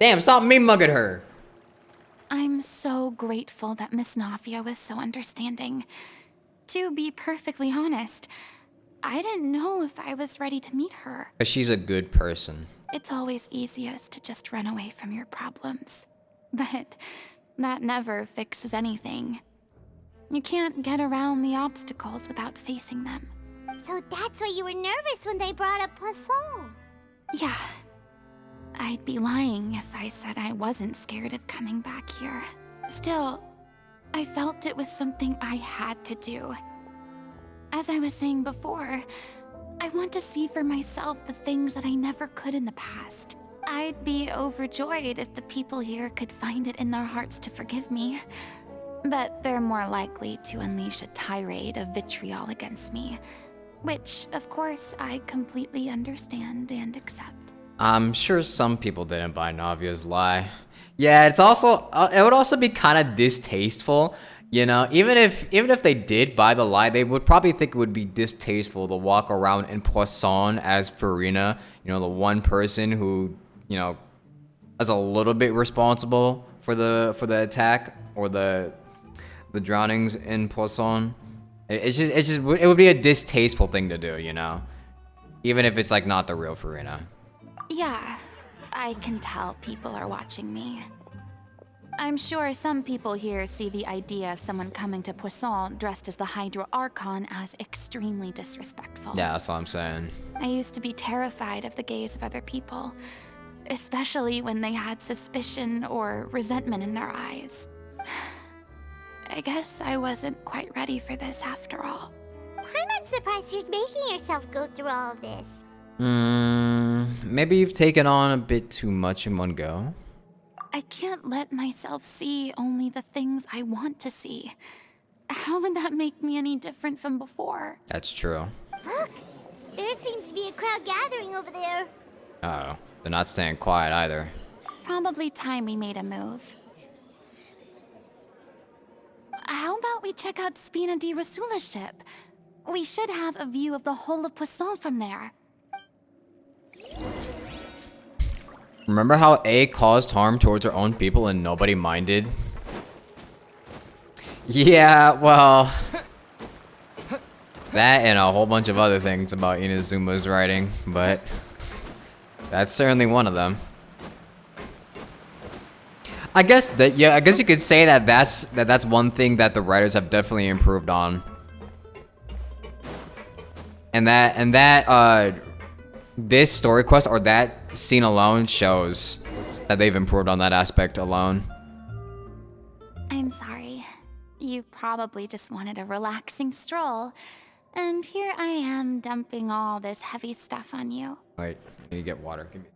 Damn, stop me mugging her. I'm so grateful that Miss Nafia was so understanding. To be perfectly honest, I didn't know if I was ready to meet her. 'Cause she's a good person. It's always easiest to just run away from your problems. But that never fixes anything. You can't get around the obstacles without facing them. So that's why you were nervous when they brought up Poisson. Yeah. I'd be lying if I said I wasn't scared of coming back here. Still, I felt it was something I had to do. As I was saying before, I want to see for myself the things that I never could in the past. I'd be overjoyed if the people here could find it in their hearts to forgive me. But they're more likely to unleash a tirade of vitriol against me. Which, of course, I completely understand and accept. I'm sure some people didn't buy Navia's lie. Yeah, it's also it would also be kind of distasteful, you know. Even if they did buy the lie, they would probably think it would be distasteful to walk around in Poisson as Furina, you know, the one person who, you know, is a little bit responsible for the attack or the drownings in Poisson. It would be a distasteful thing to do, you know, even if it's like not the real Furina. Yeah, I can tell people are watching me. I'm sure some people here see the idea of someone coming to Poisson dressed as the Hydro Archon as extremely disrespectful. Yeah, that's what I'm saying. I used to be terrified of the gaze of other people, especially when they had suspicion or resentment in their eyes. I guess I wasn't quite ready for this after all. I'm not surprised you're making yourself go through all of this. Maybe you've taken on a bit too much in one go. I can't let myself see only the things I want to see. How would that make me any different from before? That's true. Look, there seems to be a crowd gathering over there. Uh-oh, they're not staying quiet either. Probably time we made a move. How about we check out Spina di Rosula's ship? We should have a view of the whole of Poisson from there. Remember how A caused harm towards her own people and nobody minded? Yeah, well... that and a whole bunch of other things about Inazuma's writing, but... that's certainly one of them. I guess that, yeah, I guess you could say that that's one thing that the writers have definitely improved on. And this story quest or that scene alone shows that they've improved on that aspect alone. I'm sorry. You probably just wanted a relaxing stroll. And here I am dumping all this heavy stuff on you. Wait, I need to get water. Give me.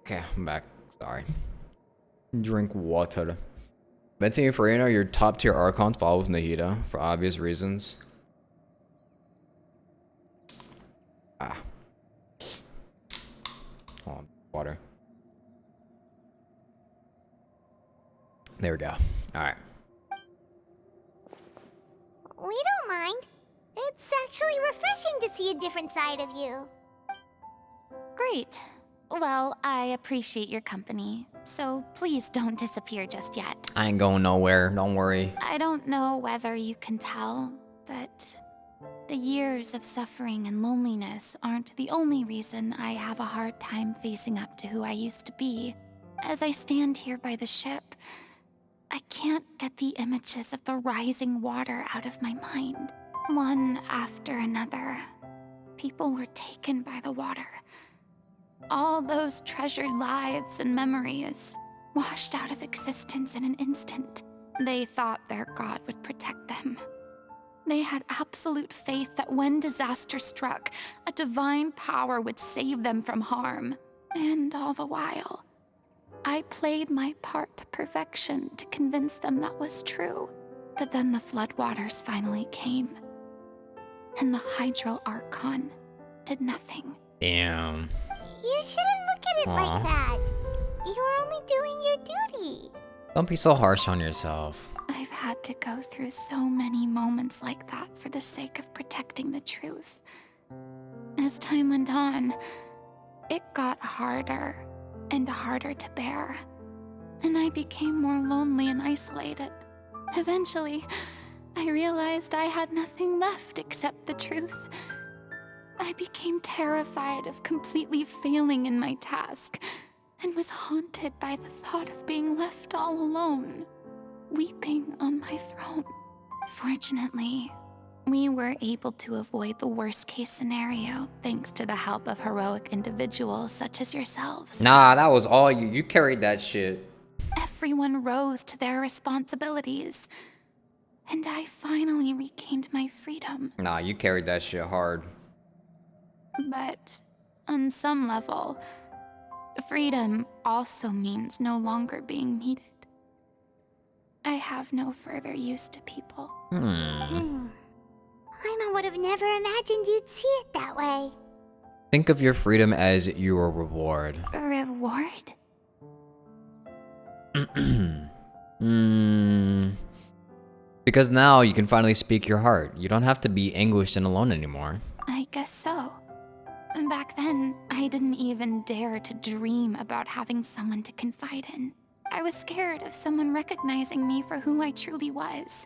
Okay, I'm back. Sorry. Drink water. Venti and Furina are your top tier archons, followed with Nahida for obvious reasons. Ah. There we go. Alright. We don't mind. It's actually refreshing to see a different side of you. Great. Well, I appreciate your company, so please don't disappear just yet. I ain't going nowhere. Don't worry. I don't know whether you can tell, but the years of suffering and loneliness aren't the only reason I have a hard time facing up to who I used to be. As I stand here by the ship, I can't get the images of the rising water out of my mind. One after another, people were taken by the water. All those treasured lives and memories washed out of existence in an instant. They thought their god would protect them. They had absolute faith that when disaster struck, a divine power would save them from harm. And all the while, I played my part to perfection to convince them that was true. But then the floodwaters finally came, and the Hydro Archon did nothing. Damn. You shouldn't look at it like that. You're only doing your duty. Don't be so harsh on yourself. I've had to go through so many moments like that for the sake of protecting the truth. As time went on, it got harder and harder to bear, and I became more lonely and isolated. Eventually, I realized I had nothing left except the truth. I became terrified of completely failing in my task, and was haunted by the thought of being left all alone, weeping on my throne. Fortunately, we were able to avoid the worst-case scenario thanks to the help of heroic individuals such as yourselves. Nah, that was all you. You carried that shit. Everyone rose to their responsibilities, and I finally regained my freedom. Nah, you carried that shit hard. But on some level, freedom also means no longer being needed. I have no further use to people. Paimon would have never imagined you'd see it that way. Think of your freedom as your reward. A reward? Because now you can finally speak your heart. You don't have to be anguished and alone anymore. I guess so. And back then, I didn't even dare to dream about having someone to confide in. I was scared of someone recognizing me for who I truly was,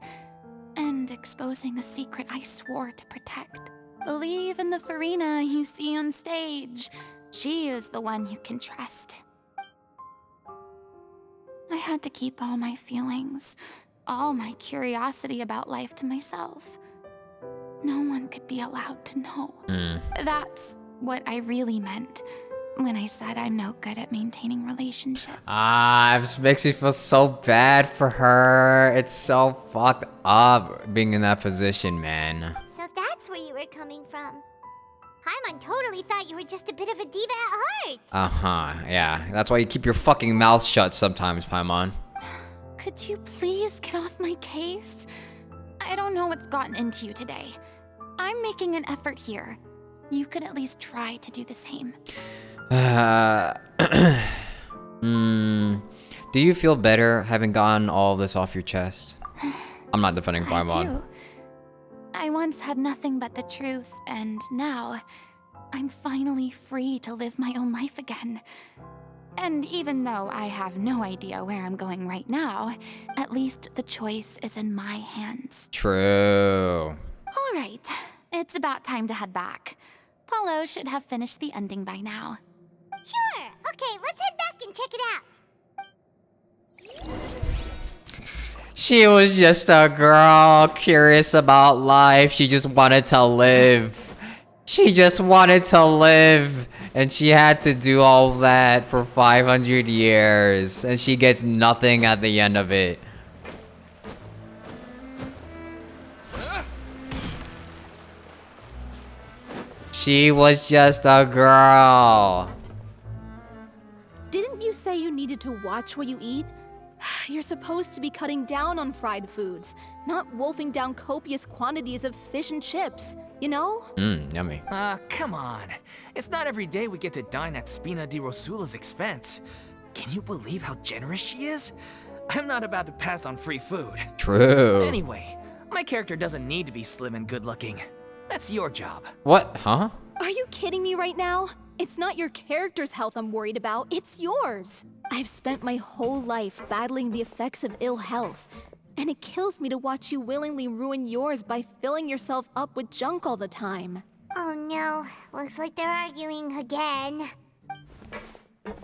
and exposing the secret I swore to protect. Believe in the Furina you see on stage. She is the one you can trust. I had to keep all my feelings, all my curiosity about life to myself. No one could be allowed to know. That's what I really meant when I said I'm no good at maintaining relationships. It makes me feel so bad for her. It's so fucked up being in that position, man. So that's where you were coming from. Paimon totally thought you were just a bit of a diva at heart. Yeah. That's why you keep your fucking mouth shut sometimes, Paimon. Could you please get off my case? I don't know what's gotten into you today. I'm making an effort here. You could at least try to do the same. Do you feel better having gotten all this off your chest? I'm not defending Paimon. I do. I once had nothing but the truth, and now I'm finally free to live my own life again. And even though I have no idea where I'm going right now, at least the choice is in my hands. True. All right, it's about time to head back. Paulo should have finished the ending by now. Sure. Okay, let's head back and check it out. She was just a girl curious about life. She just wanted to live. She just wanted to live. And she had to do all that for 500 years. And she gets nothing at the end of it. She was just a girl. Didn't you say you needed to watch what you eat? You're supposed to be cutting down on fried foods, not wolfing down copious quantities of fish and chips, you know? Yummy. Come on. It's not every day we get to dine at Spina di Rosula's expense. Can you believe how generous she is? I'm not about to pass on free food. True. Anyway, my character doesn't need to be slim and good looking. That's your job. What? Huh? Are you kidding me right now? It's not your character's health I'm worried about, it's yours. I've spent my whole life battling the effects of ill health, and it kills me to watch you willingly ruin yours by filling yourself up with junk all the time. Oh no, looks like they're arguing again. We're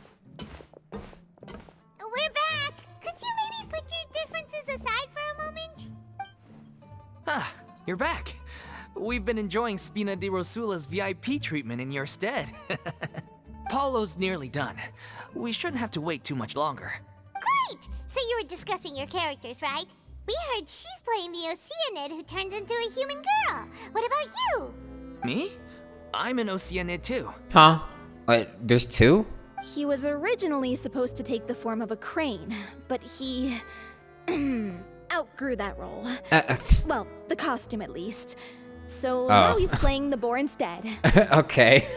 back! Could you maybe put your differences aside for a moment? Ah, you're back. We've been enjoying Spina di Rosula's VIP treatment in your stead. Paulo's nearly done. We shouldn't have to wait too much longer. Great! So you were discussing your characters, right? We heard she's playing the Oceanid who turns into a human girl. What about you? Me? I'm an Oceanid too. Huh? Wait, there's two? He was originally supposed to take the form of a crane, but he outgrew that role. Well, the costume at least. So now he's playing the boar instead. Okay.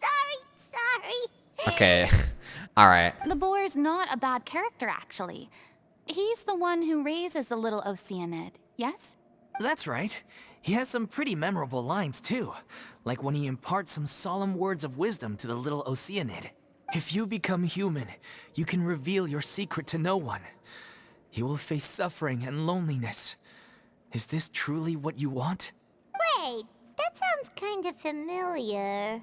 Sorry. Okay. Alright. The boar's not a bad character, actually. He's the one who raises the little Oceanid, yes? That's right. He has some pretty memorable lines too. Like when he imparts some solemn words of wisdom to the little Oceanid. If you become human, you can reveal your secret to no one. You will face suffering and loneliness. Is this truly what you want? Wait, that sounds kind of familiar.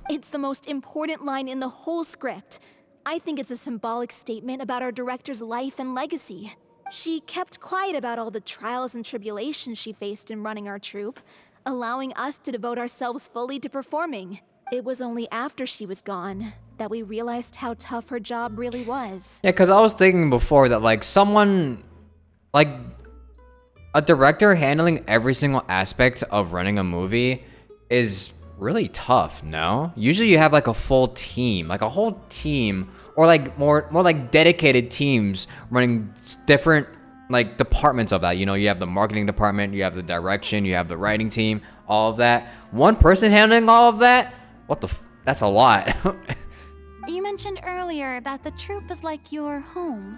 It's the most important line in the whole script. I think it's a symbolic statement about our director's life and legacy. She kept quiet about all the trials and tribulations she faced in running our troupe, allowing us to devote ourselves fully to performing. It was only after she was gone that we realized how tough her job really was. Yeah, because I was thinking before that, like, someone, like, a director handling every single aspect of running a movie is really tough, no? Usually you have, like, a full team, like, a whole team, or, like, more like, dedicated teams running different, like, departments of that. You know, you have the marketing department, you have the direction, you have the writing team, all of that. One person handling all of that? What the that's a lot. You mentioned earlier that the troupe is like your home.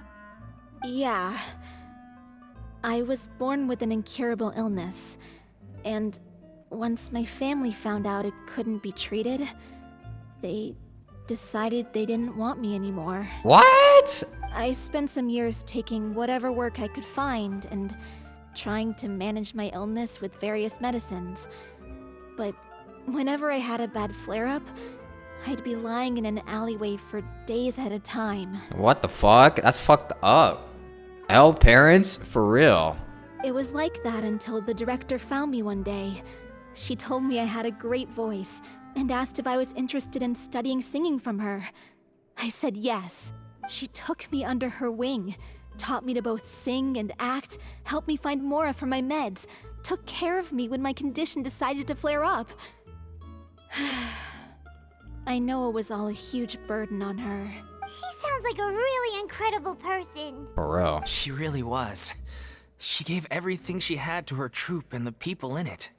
Yeah. I was born with an incurable illness, and once my family found out it couldn't be treated, they decided they didn't want me anymore. What? I spent some years taking whatever work I could find and trying to manage my illness with various medicines. But whenever I had a bad flare-up, I'd be lying in an alleyway for days at a time. What the fuck? That's fucked up. Hell, parents? For real. It was like that until the director found me one day. She told me I had a great voice and asked if I was interested in studying singing from her. I said yes. She took me under her wing, taught me to both sing and act, helped me find Mora for my meds, took care of me when my condition decided to flare up. I know it was all a huge burden on her. She sounds like a really incredible person. For real. She really was. She gave everything she had to her troupe and the people in it.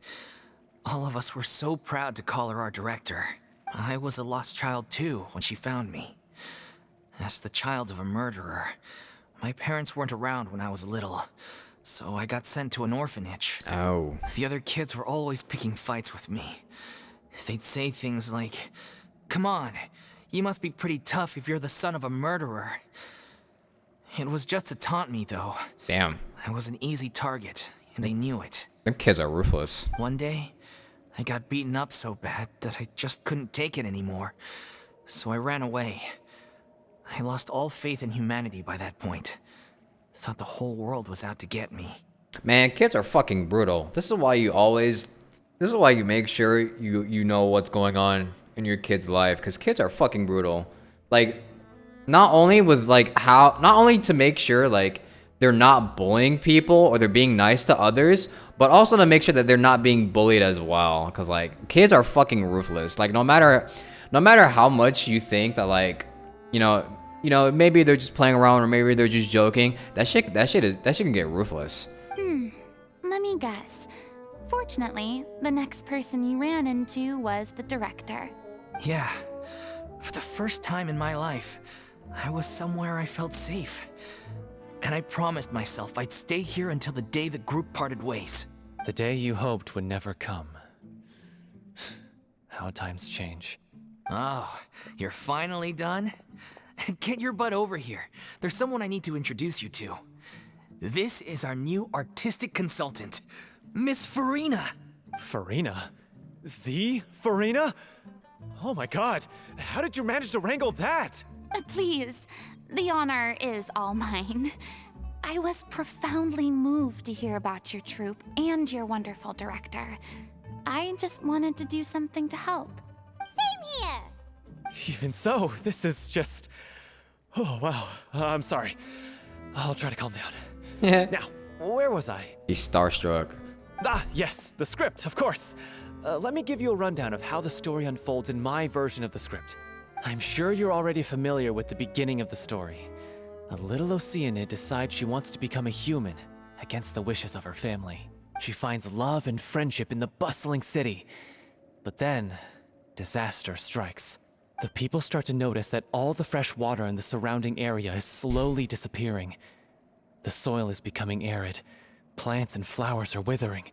All of us were so proud to call her our director. I was a lost child too when she found me. As the child of a murderer, my parents weren't around when I was little, so I got sent to an orphanage. Oh. The other kids were always picking fights with me. They'd say things like, "Come on, you must be pretty tough if you're the son of a murderer." It was just to taunt me, though. Damn. I was an easy target, and they knew it. Them kids are ruthless. One day, I got beaten up so bad that I just couldn't take it anymore, so I ran away. I lost all faith in humanity by that point. Thought the whole world was out to get me. Man, kids are fucking brutal. This is why you make sure you know what's going on in your kid's life, because kids are fucking brutal. Like, not only to make sure, like, they're not bullying people or they're being nice to others, but also to make sure that they're not being bullied as well. Because, like, kids are fucking ruthless. Like, no matter how much you think that, like, you know, maybe they're just playing around or maybe they're just joking, that shit can get ruthless. Let me guess. Fortunately, the next person you ran into was the director. Yeah, For the first time in my life, I was somewhere I felt safe. And I promised myself I'd stay here until the day the group parted ways. The day you hoped would never come. How times change. Oh, you're finally done? Get your butt over here. There's someone I need to introduce you to. This is our new artistic consultant, Miss Furina. Furina? The Furina? Oh my god, how did you manage to wrangle that? Please, the honor is all mine. I was profoundly moved to hear about your troupe and your wonderful director. I just wanted to do something to help. Same here. Even so, this is just... Oh, wow. I'm sorry. I'll try to calm down. Now, where was I? He's starstruck. Ah, yes, the script, of course. Let me give you a rundown of how the story unfolds in my version of the script. I'm sure you're already familiar with the beginning of the story. A little Oceanid decides she wants to become a human, against the wishes of her family. She finds love and friendship in the bustling city. But then, disaster strikes. The people start to notice that all the fresh water in the surrounding area is slowly disappearing. The soil is becoming arid, plants and flowers are withering,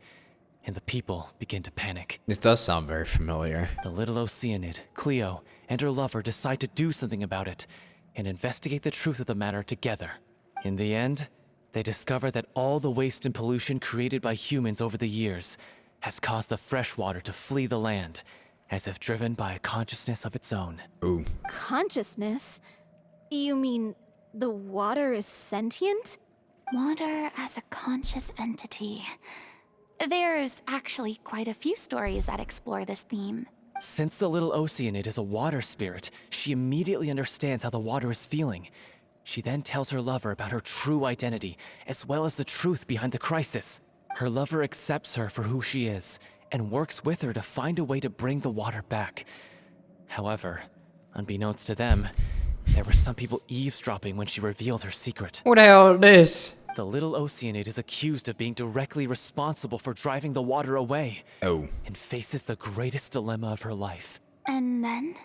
and the people begin to panic. This does sound very familiar. The little Oceanid, Cleo, and her lover decide to do something about it and investigate the truth of the matter together. In the end, they discover that all the waste and pollution created by humans over the years has caused the fresh water to flee the land, as if driven by a consciousness of its own. Ooh. Consciousness? You mean the water is sentient? Water as a conscious entity. There's actually quite a few stories that explore this theme. Since the little Oceanid is a water spirit, she immediately understands how the water is feeling. She then tells her lover about her true identity, as well as the truth behind the crisis. Her lover accepts her for who she is, and works with her to find a way to bring the water back. However, unbeknownst to them, there were some people eavesdropping when she revealed her secret. What the hell is this? The little Oceanid is accused of being directly responsible for driving the water away. Oh. And faces the greatest dilemma of her life. And then?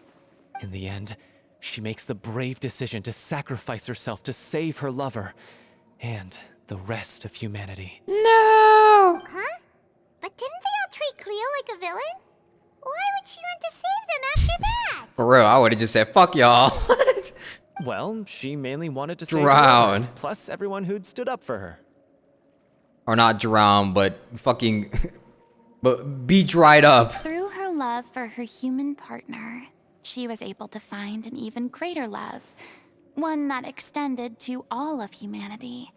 In the end, she makes the brave decision to sacrifice herself to save her lover and the rest of humanity. No! Huh? But didn't they all treat Cleo like a villain? Why would she want to save them after that? For real, I would have just said, fuck y'all. Well, she mainly wanted to save Drown. her lover, plus everyone who'd stood up for her. Or not drown, but fucking... but be dried up. Through her love for her human partner, she was able to find an even greater love. One that extended to all of humanity.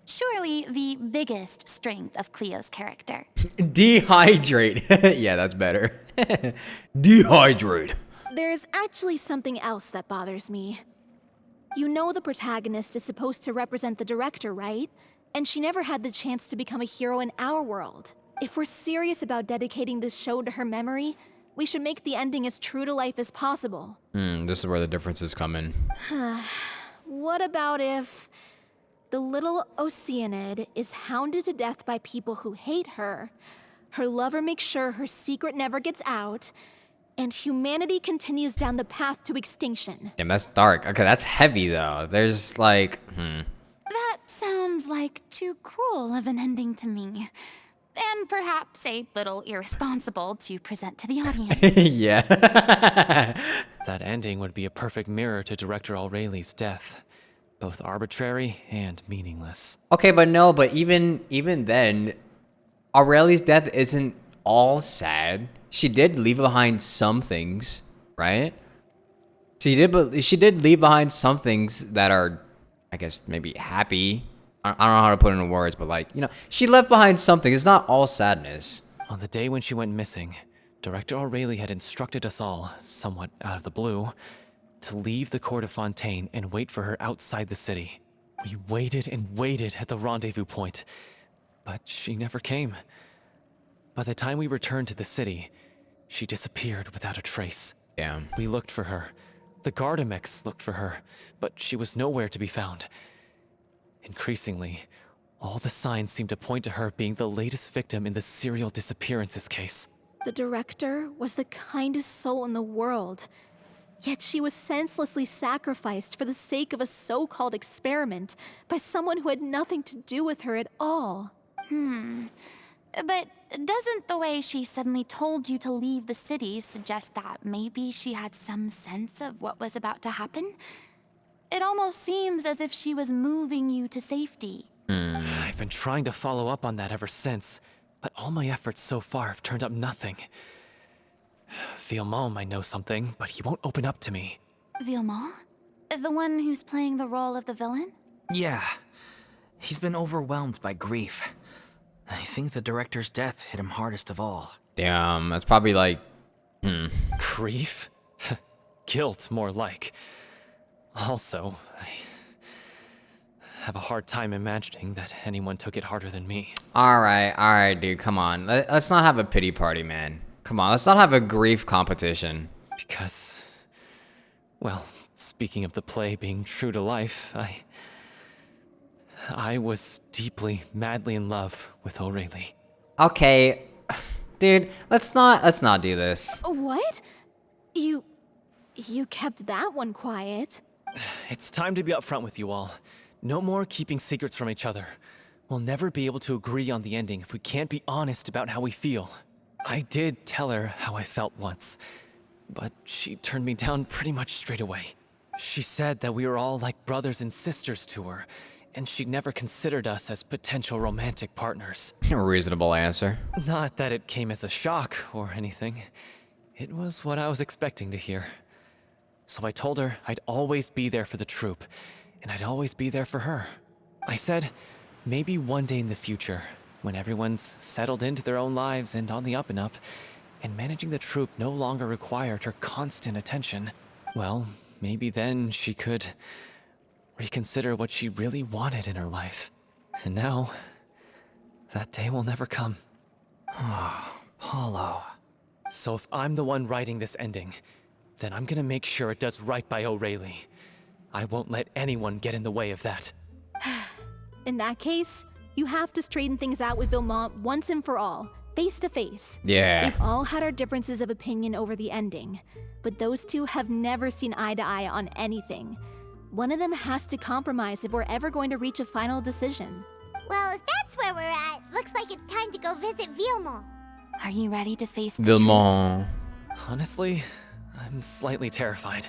Surely the biggest strength of Cleo's character. Dehydrate. Yeah, that's better. Dehydrate. There's actually something else that bothers me. You know the protagonist is supposed to represent the director, right? And she never had the chance to become a hero in our world. If we're serious about dedicating this show to her memory, we should make the ending as true to life as possible. This is where the differences come in. What about if the little Oceanid is hounded to death by people who hate her, her lover makes sure her secret never gets out, and humanity continues down the path to extinction? Damn, that's dark. Okay, that's heavy though. There's like, That sounds like too cruel of an ending to me. And perhaps a little irresponsible to present to the audience. Yeah. That ending would be a perfect mirror to Director Aureli's death. Both arbitrary and meaningless. Okay, but no, but even then, Aurelia's death isn't all sad. She did leave behind some things, right? She did leave behind some things that are, I guess, maybe happy. I don't know how to put it into words, but like, you know, she left behind something. It's not all sadness. On the day when she went missing, Director Aureli had instructed us all, somewhat out of the blue, to leave the court of Fontaine and wait for her outside the city. We waited and waited at the rendezvous point, but she never came. By the time we returned to the city, she disappeared without a trace. Damn. We looked for her. The Gardamex looked for her, but she was nowhere to be found. Increasingly, all the signs seemed to point to her being the latest victim in the serial disappearances case. The director was the kindest soul in the world. Yet she was senselessly sacrificed for the sake of a so-called experiment by someone who had nothing to do with her at all. But doesn't the way she suddenly told you to leave the city suggest that maybe she had some sense of what was about to happen? It almost seems as if she was moving you to safety. I've been trying to follow up on that ever since, but all my efforts so far have turned up nothing. Villemont might know something, but he won't open up to me. Villemont? The one who's playing the role of the villain? Yeah. He's been overwhelmed by grief. I think the director's death hit him hardest of all. Damn, that's probably like... Grief? Guilt, more like. Also, I have a hard time imagining that anyone took it harder than me. Alright, dude, come on. Let's not have a pity party, man. Come on, let's not have a grief competition. Because, well, speaking of the play being true to life, I was deeply, madly in love with O'Reilly. Okay, dude, let's not do this. What? You kept that one quiet. It's time to be upfront with you all. No more keeping secrets from each other. We'll never be able to agree on the ending if we can't be honest about how we feel. I did tell her how I felt once, but she turned me down pretty much straight away. She said that we were all like brothers and sisters to her, and she'd never considered us as potential romantic partners. Reasonable answer. Not that it came as a shock or anything. It was what I was expecting to hear. So I told her I'd always be there for the troupe, and I'd always be there for her. I said, maybe one day in the future, when everyone's settled into their own lives and on the up and up, and managing the troupe no longer required her constant attention, well, maybe then she could reconsider what she really wanted in her life. And now, that day will never come. Paulo. So if I'm the one writing this ending, then I'm gonna make sure it does right by O'Reilly. I won't let anyone get in the way of that. In that case, you have to straighten things out with Villemont once and for all, face to face. Yeah. We've all had our differences of opinion over the ending, but those two have never seen eye to eye on anything. One of them has to compromise if we're ever going to reach a final decision. Well, if that's where we're at, looks like it's time to go visit Villemont. Are you ready to face the truth? Villemont. Honestly, I'm slightly terrified.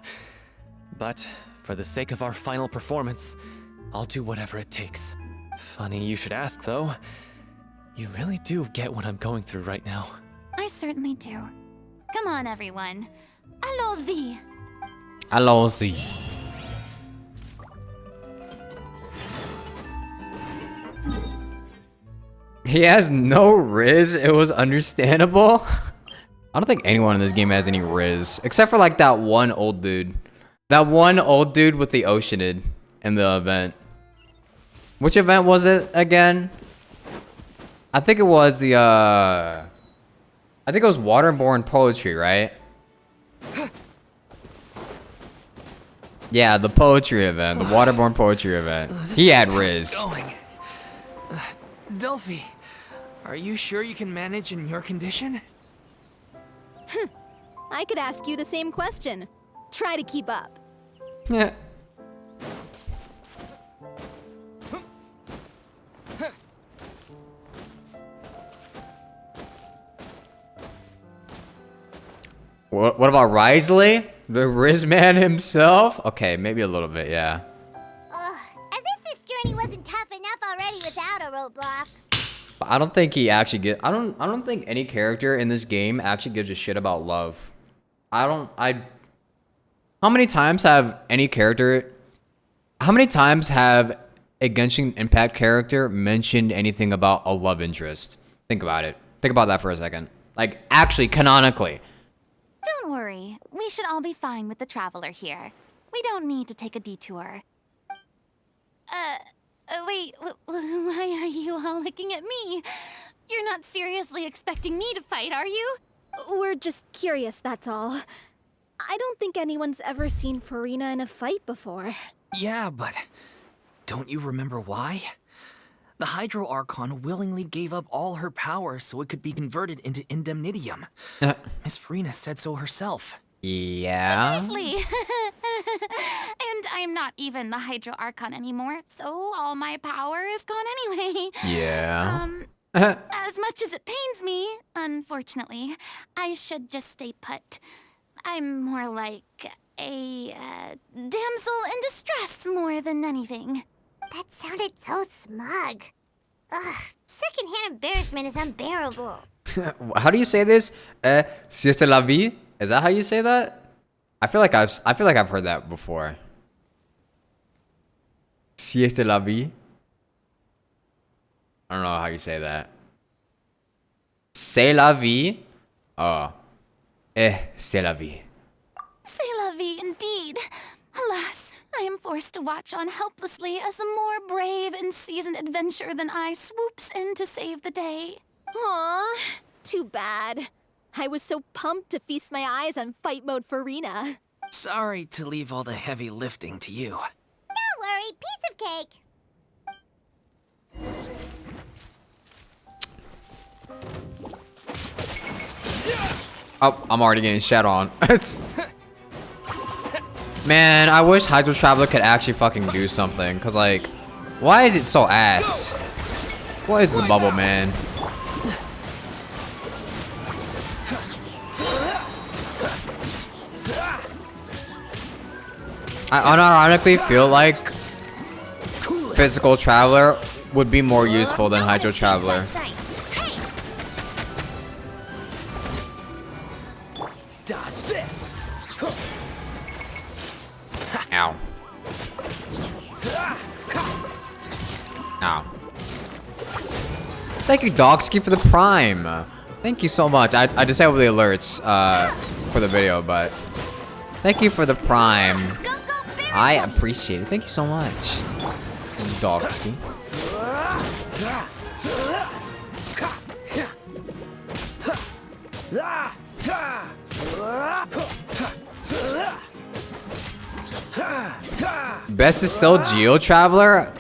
But for the sake of our final performance, I'll do whatever it takes. Funny you should ask, though. You really do get what I'm going through right now. I certainly do. Come on, everyone. Allons-y. Allons-y. He has no riz. It was understandable. I don't think anyone in this game has any riz, except for like that one old dude. That one old dude with the Oceanid in the event. Which event was it again? I think it was the I think it was Waterborne Poetry, right? Yeah, the poetry event, the Waterborne Poetry event. He had riz. Delphi, are you sure you can manage in your condition? I could ask you the same question. Try to keep up. Yeah. What about Risley? The Riz man himself? Okay, maybe a little bit, yeah. Ugh, as if this journey wasn't tough enough already without a roadblock. But I don't think he actually I don't think any character in this game actually gives a shit about love. How many times have a Genshin Impact character mentioned anything about a love interest? Think about it. Think about that for a second. Like, actually, canonically. Don't worry. We should all be fine with the traveler here. We don't need to take a detour. Wait, why are you all looking at me? You're not seriously expecting me to fight, are you? We're just curious, that's all. I don't think anyone's ever seen Furina in a fight before. Yeah, but don't you remember why? The Hydro Archon willingly gave up all her power so it could be converted into Indemnitium. Miss Furina said so herself. Yeah. Precisely. And I'm not even the Hydro Archon anymore, so all my power is gone anyway. Yeah. As much as it pains me, unfortunately, I should just stay put. I'm more like a damsel in distress more than anything. That sounded so smug. Ugh, secondhand embarrassment is unbearable. How do you say this? Sieste la vie? Is that how you say that? I feel like I've heard that before. Sieste la vie? I don't know how you say that. C'est la vie? Oh. C'est la vie. C'est la vie indeed. Alas, I am forced to watch on helplessly as a more brave and seasoned adventurer than I swoops in to save the day. Aw, too bad. I was so pumped to feast my eyes on fight mode Furina. Sorry to leave all the heavy lifting to you. Don't worry, piece of cake. Oh, I'm already getting shat on. Man, I wish Hydro Traveler could actually fucking do something. Cause like, why is it so ass? What is this bubble, man? I unironically feel like Physical Traveler would be more useful than Hydro Traveler. Dodge this. Ow. Ow. Thank you, Dogski, for the Prime. Thank you so much. I disabled the alerts for the video, but thank you for the Prime. I appreciate it. Thank you so much. Thank you, Dogski. Best is still Geo Traveler?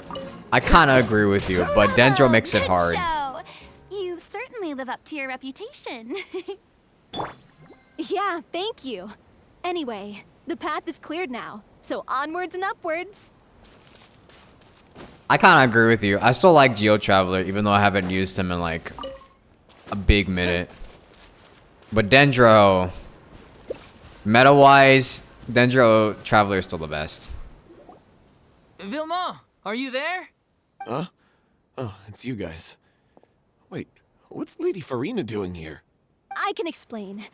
I kinda agree with you, but Dendro makes it hard. Show. You certainly live up to your reputation. Yeah, thank you. Anyway, the path is cleared now, so onwards and upwards. I kinda agree with you. I still like Geo Traveler, even though I haven't used him in like a big minute. But Dendro, meta-wise, Dendro Traveler is still the best. Vilma, are you there? Huh? Oh, it's you guys. Wait, what's Lady Furina doing here? I can explain.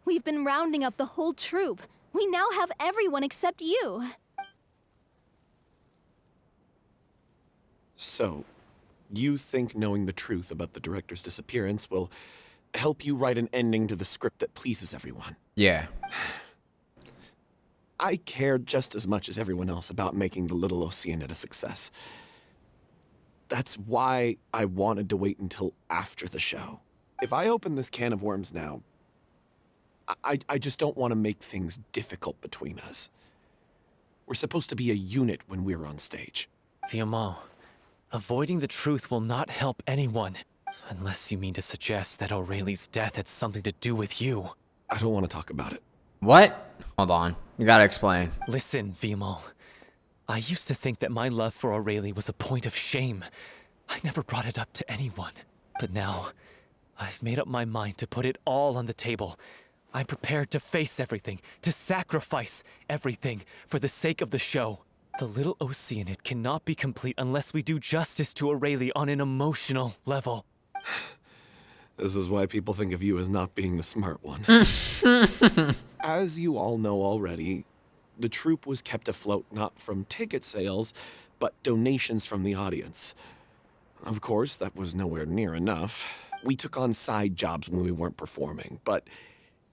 We've been rounding up the whole troop. We now have everyone except you. So, you think knowing the truth about the director's disappearance will help you write an ending to the script that pleases everyone? Yeah. I care just as much as everyone else about making the Little Oceanid a success. That's why I wanted to wait until after the show. If I open this can of worms now, I just don't want to make things difficult between us. We're supposed to be a unit when we're on stage. Vilma, avoiding the truth will not help anyone. Unless you mean to suggest that Aurelie's death had something to do with you. I don't want to talk about it. What? Hold on. You gotta explain. Listen, Vilma. I used to think that my love for Aurelie was a point of shame. I never brought it up to anyone. But now, I've made up my mind to put it all on the table. I'm prepared to face everything, to sacrifice everything for the sake of the show. The Little Oceanid cannot be complete unless we do justice to Aurelie on an emotional level. This is why people think of you as not being the smart one. As you all know already, the troupe was kept afloat not from ticket sales, but donations from the audience. Of course, that was nowhere near enough. We took on side jobs when we weren't performing, but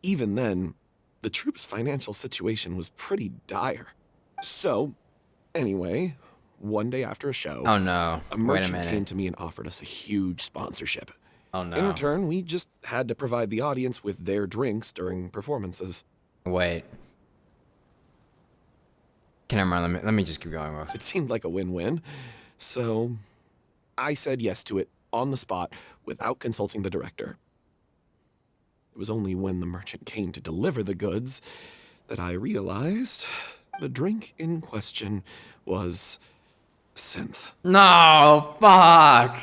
even then, the troupe's financial situation was pretty dire. So, anyway, one day after a show, Oh no. a Wait a merchant minute. came to me and offered us a huge sponsorship. Oh no. In return, we just had to provide the audience with their drinks during performances. Wait. Can I remember? Let me just keep going. Bro. It seemed like a win-win, so I said yes to it on the spot without consulting the director. It was only when the merchant came to deliver the goods that I realized the drink in question was synth. No, fuck.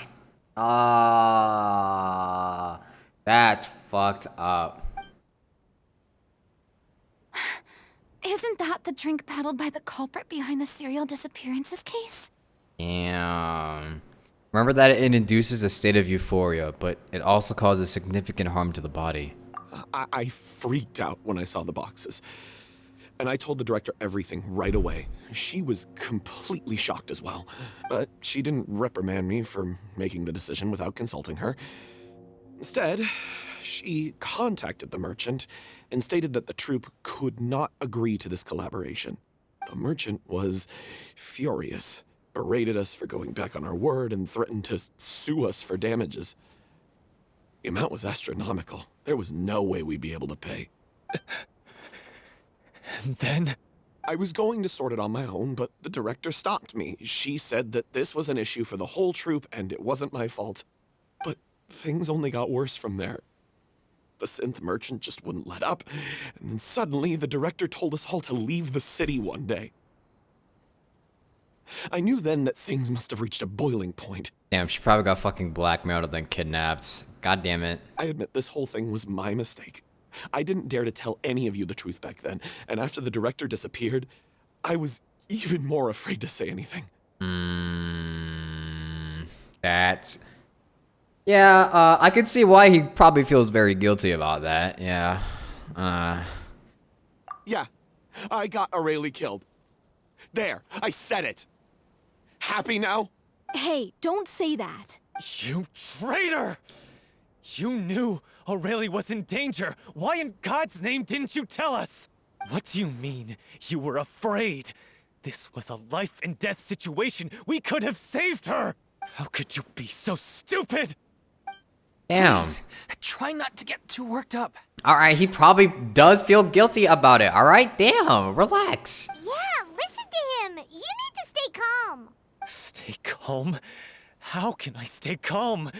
That's fucked up. Isn't that the drink peddled by the culprit behind the serial disappearances case? Damn. Remember that it induces a state of euphoria, but it also causes significant harm to the body. I freaked out when I saw the boxes. And I told the director everything right away. She was completely shocked as well. But she didn't reprimand me for making the decision without consulting her. Instead, she contacted the merchant and stated that the troupe could not agree to this collaboration. The merchant was furious, berated us for going back on our word, and threatened to sue us for damages. The amount was astronomical. There was no way we'd be able to pay. And then? I was going to sort it on my own, but the director stopped me. She said that this was an issue for the whole troupe and it wasn't my fault. But things only got worse from there. The synth merchant just wouldn't let up, and then suddenly the director told us all to leave the city one day. I knew then that things must have reached a boiling point. Damn, she probably got fucking blackmailed and then kidnapped. God damn it. I admit this whole thing was my mistake. I didn't dare to tell any of you the truth back then, and after the director disappeared, I was even more afraid to say anything. That's... Yeah, I could see why he probably feels very guilty about that, yeah. Yeah, I got Aurelie killed. There, I said it. Happy now? Hey, don't say that. You traitor! You knew Aurelie was in danger. Why in God's name didn't you tell us? What do you mean, you were afraid? This was a life and death situation. We could have saved her! How could you be so stupid? Damn. Please, try not to get too worked up. Alright, he probably does feel guilty about it, alright? Damn, relax. Yeah, listen to him. You need to stay calm. Stay calm? How can I stay calm?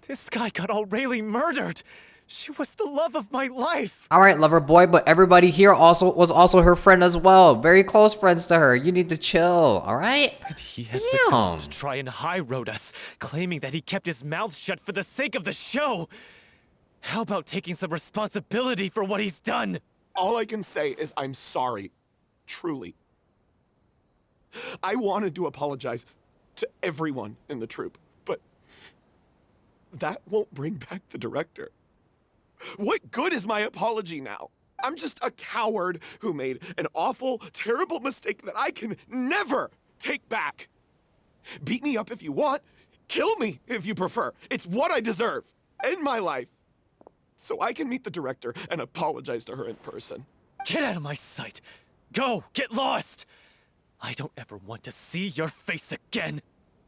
This guy got Aurelie murdered. She was the love of my life. Alright, lover boy, but everybody here was also her friend as well. Very close friends to her. You need to chill, alright? And he has the gall to try and high road us, claiming that he kept his mouth shut for the sake of the show. How about taking some responsibility for what he's done? All I can say is I'm sorry. Truly. I wanted to apologize to everyone in the troupe, but that won't bring back the director. What good is my apology now? I'm just a coward who made an awful, terrible mistake that I can never take back. Beat me up if you want. Kill me if you prefer. It's what I deserve. End my life. So I can meet the director and apologize to her in person. Get out of my sight. Go, get lost. I don't ever want to see your face again.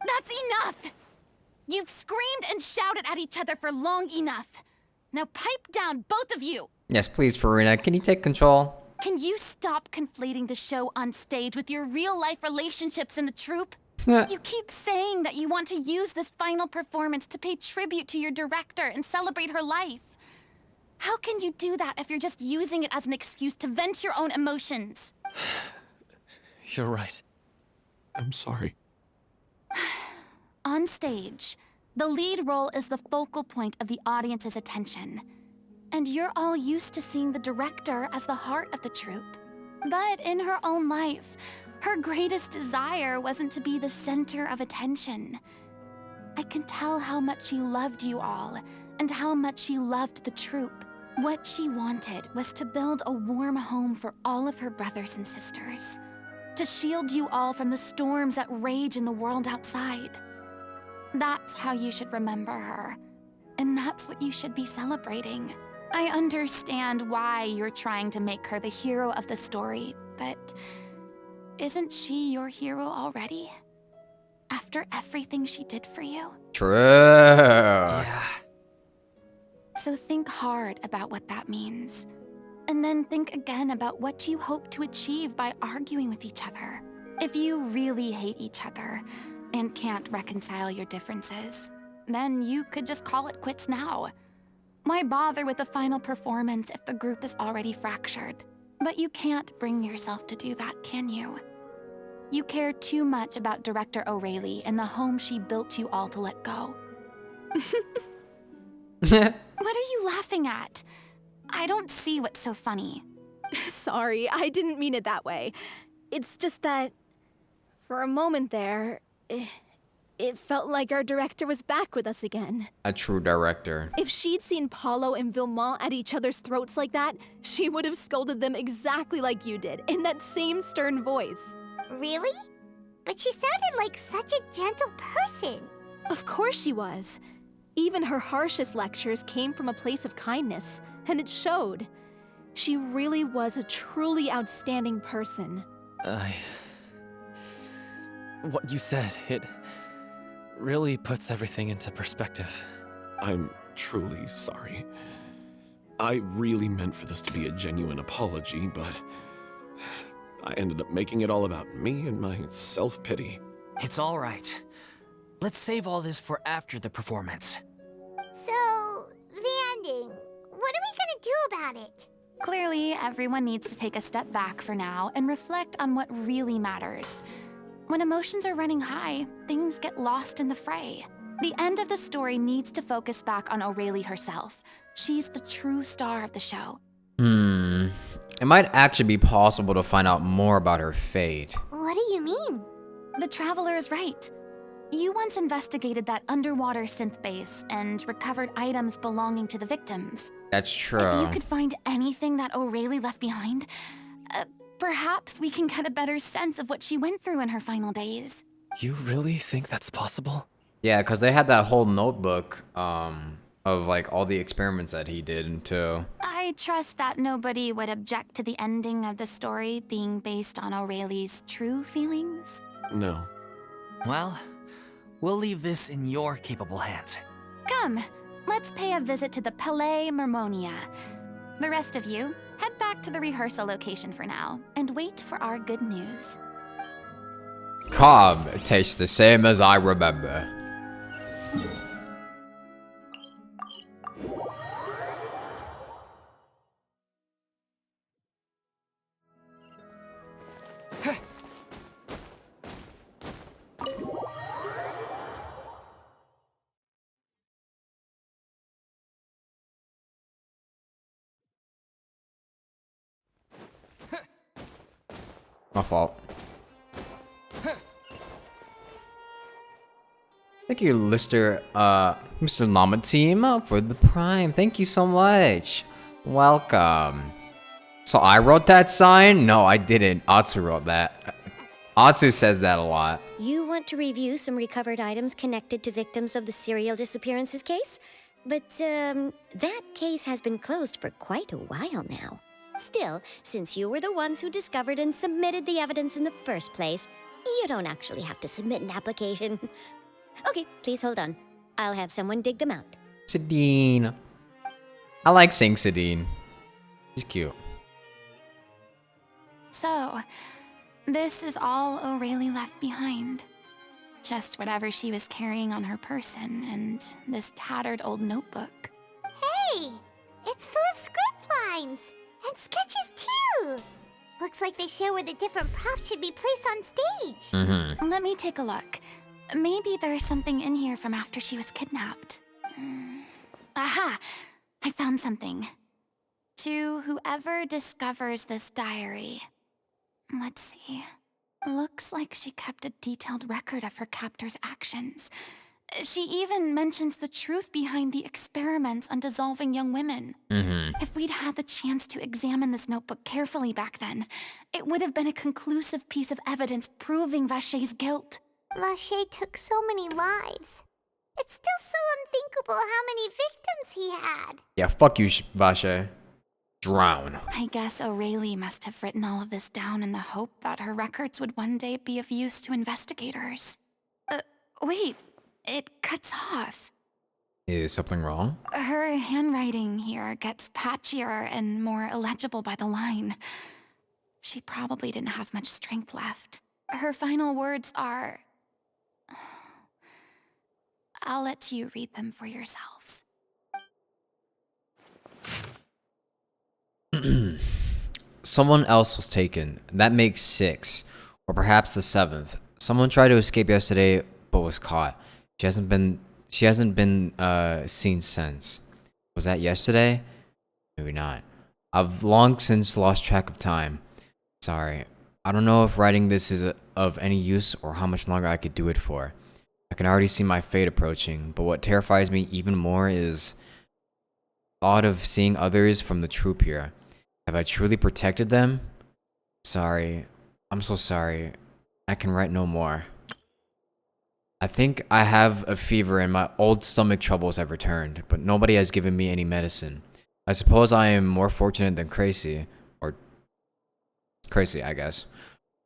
That's enough! You've screamed and shouted at each other for long enough. Now pipe down, both of you! Yes, please, Furina. Can you take control? Can you stop conflating the show on stage with your real-life relationships in the troupe? Yeah. You keep saying that you want to use this final performance to pay tribute to your director and celebrate her life. How can you do that if you're just using it as an excuse to vent your own emotions? You're right. I'm sorry. On stage, the lead role is the focal point of the audience's attention. And you're all used to seeing the director as the heart of the troupe. But in her own life, her greatest desire wasn't to be the center of attention. I can tell how much she loved you all, and how much she loved the troupe. What she wanted was to build a warm home for all of her brothers and sisters. To shield you all from the storms that rage in the world outside. That's how you should remember her. And that's what you should be celebrating. I understand why you're trying to make her the hero of the story, but isn't she your hero already? After everything she did for you? True. Yeah. So think hard about what that means. And then think again about what you hope to achieve by arguing with each other. If you really hate each other and can't reconcile your differences, then you could just call it quits now. Why bother with the final performance if the group is already fractured? But you can't bring yourself to do that, can you? You care too much about Director O'Reilly and the home she built you all to let go. What are you laughing at? I don't see what's so funny. Sorry, I didn't mean it that way. It's just that, for a moment there, it felt like our director was back with us again. A true director. If she'd seen Paulo and Villemont at each other's throats like that, she would have scolded them exactly like you did, in that same stern voice. Really? But she sounded like such a gentle person. Of course she was. Even her harshest lectures came from a place of kindness, and it showed. She really was a truly outstanding person. What you said, it really puts everything into perspective. I'm truly sorry. I really meant for this to be a genuine apology, but I ended up making it all about me and my self-pity. It's all right. Let's save all this for after the performance. So, the ending. What are we gonna do about it? Clearly, everyone needs to take a step back for now and reflect on what really matters. When emotions are running high, things get lost in the fray. The end of the story needs to focus back on O'Reilly herself. She's the true star of the show. It might actually be possible to find out more about her fate. What do you mean? The Traveler is right. You once investigated that underwater synth base and recovered items belonging to the victims. That's true. If you could find anything that O'Reilly left behind, perhaps we can get a better sense of what she went through in her final days. You really think that's possible? Yeah, because they had that whole notebook of like all the experiments that he did too. I trust that nobody would object to the ending of the story being based on O'Reilly's true feelings. No. Well, we'll leave this in your capable hands. Come, let's pay a visit to the Palais Mermonia. The rest of you, head back to the rehearsal location for now, and wait for our good news. Cobb tastes the same as I remember. My fault. Thank you, Mr. Llama Team, for the Prime. Thank you so much. Welcome. So I wrote that sign? No, I didn't. Atsu wrote that. Atsu says that a lot. You want to review some recovered items connected to victims of the serial disappearances case? But, that case has been closed for quite a while now. Still, since you were the ones who discovered and submitted the evidence in the first place, you don't actually have to submit an application. Okay, please hold on. I'll have someone dig them out. Sadine. I like saying Sadine. She's cute. So, this is all O'Reilly left behind. Just whatever she was carrying on her person and this tattered old notebook. Hey! It's full of script lines! And sketches too! Looks like they show where the different props should be placed on stage. Let me take a look. Maybe there's something in here from after she was kidnapped. Aha! I found something. To whoever discovers this diary. Let's see. Looks like she kept a detailed record of her captor's actions. She even mentions the truth behind the experiments on dissolving young women. If we'd had the chance to examine this notebook carefully back then, it would have been a conclusive piece of evidence proving Vacher's guilt. Vacher took so many lives. It's still so unthinkable how many victims he had. Yeah, fuck you, Vacher. Drown. I guess O'Reilly must have written all of this down in the hope that her records would one day be of use to investigators. Wait. It cuts off. Is something wrong? Her handwriting here gets patchier and more illegible by the line. She probably didn't have much strength left. Her final words are... I'll let you read them for yourselves. someone else was taken. That makes 6. Or perhaps the 7th. Someone tried to escape yesterday, but was caught. She hasn't been seen since. Was that yesterday? Maybe not. I've long since lost track of time. Sorry. I don't know if writing this is of any use or how much longer I could do it for. I can already see my fate approaching, but what terrifies me even more is the thought of seeing others from the troop here. Have I truly protected them? Sorry. I'm so sorry. I can write no more. I think I have a fever and my old stomach troubles have returned, but nobody has given me any medicine. I suppose I am more fortunate than crazy, or crazy, I guess.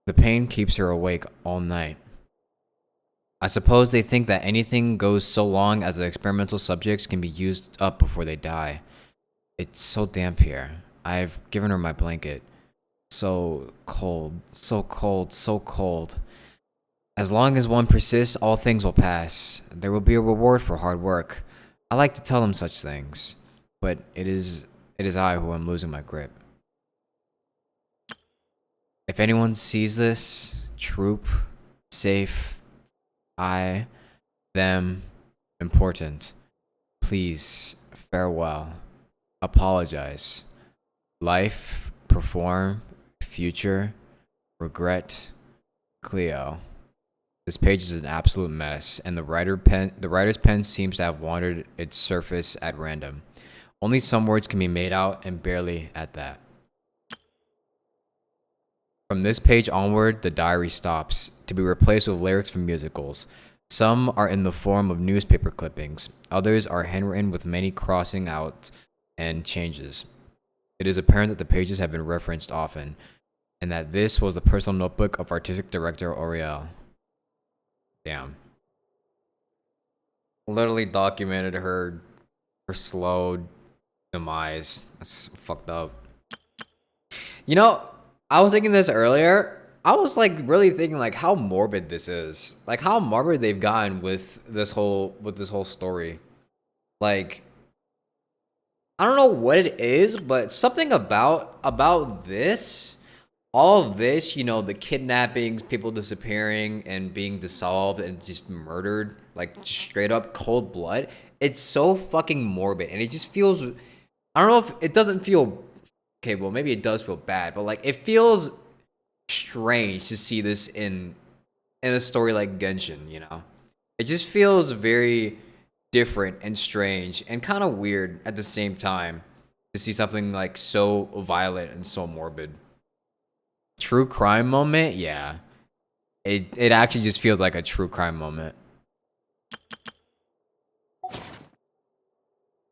The pain keeps her awake all night. I suppose they think that anything goes so long as the experimental subjects can be used up before they die. It's so damp here. I've given her my blanket. So cold, so cold, so cold. As long as one persists, all things will pass. There will be a reward for hard work. I like to tell them such things, but it is I who am losing my grip. If anyone sees this, troop, safe, I, them, important, please, farewell, apologize, life, perform, future, regret, Cleo. This page is an absolute mess, and the writer's pen seems to have wandered its surface at random. Only some words can be made out, and barely at that. From this page onward, the diary stops, to be replaced with lyrics from musicals. Some are in the form of newspaper clippings. Others are handwritten with many crossing out and changes. It is apparent that the pages have been referenced often, and that this was the personal notebook of artistic director Oriel. Damn. Literally documented her slow demise. That's fucked up. You know, I was thinking this earlier. I was like really thinking like how morbid this is. Like how morbid they've gotten with this whole story. Like I don't know what it is, but something about this, all of this, you know, the kidnappings, people disappearing and being dissolved and just murdered, like just straight up cold blood. It's so fucking morbid, and it just feels. I don't know if it doesn't feel. Okay, well maybe it does feel bad, but like it feels strange to see this in a story like Genshin. You know, it just feels very different and strange and kind of weird at the same time to see something like so violent and so morbid. True crime moment, yeah. It actually just feels like a true crime moment.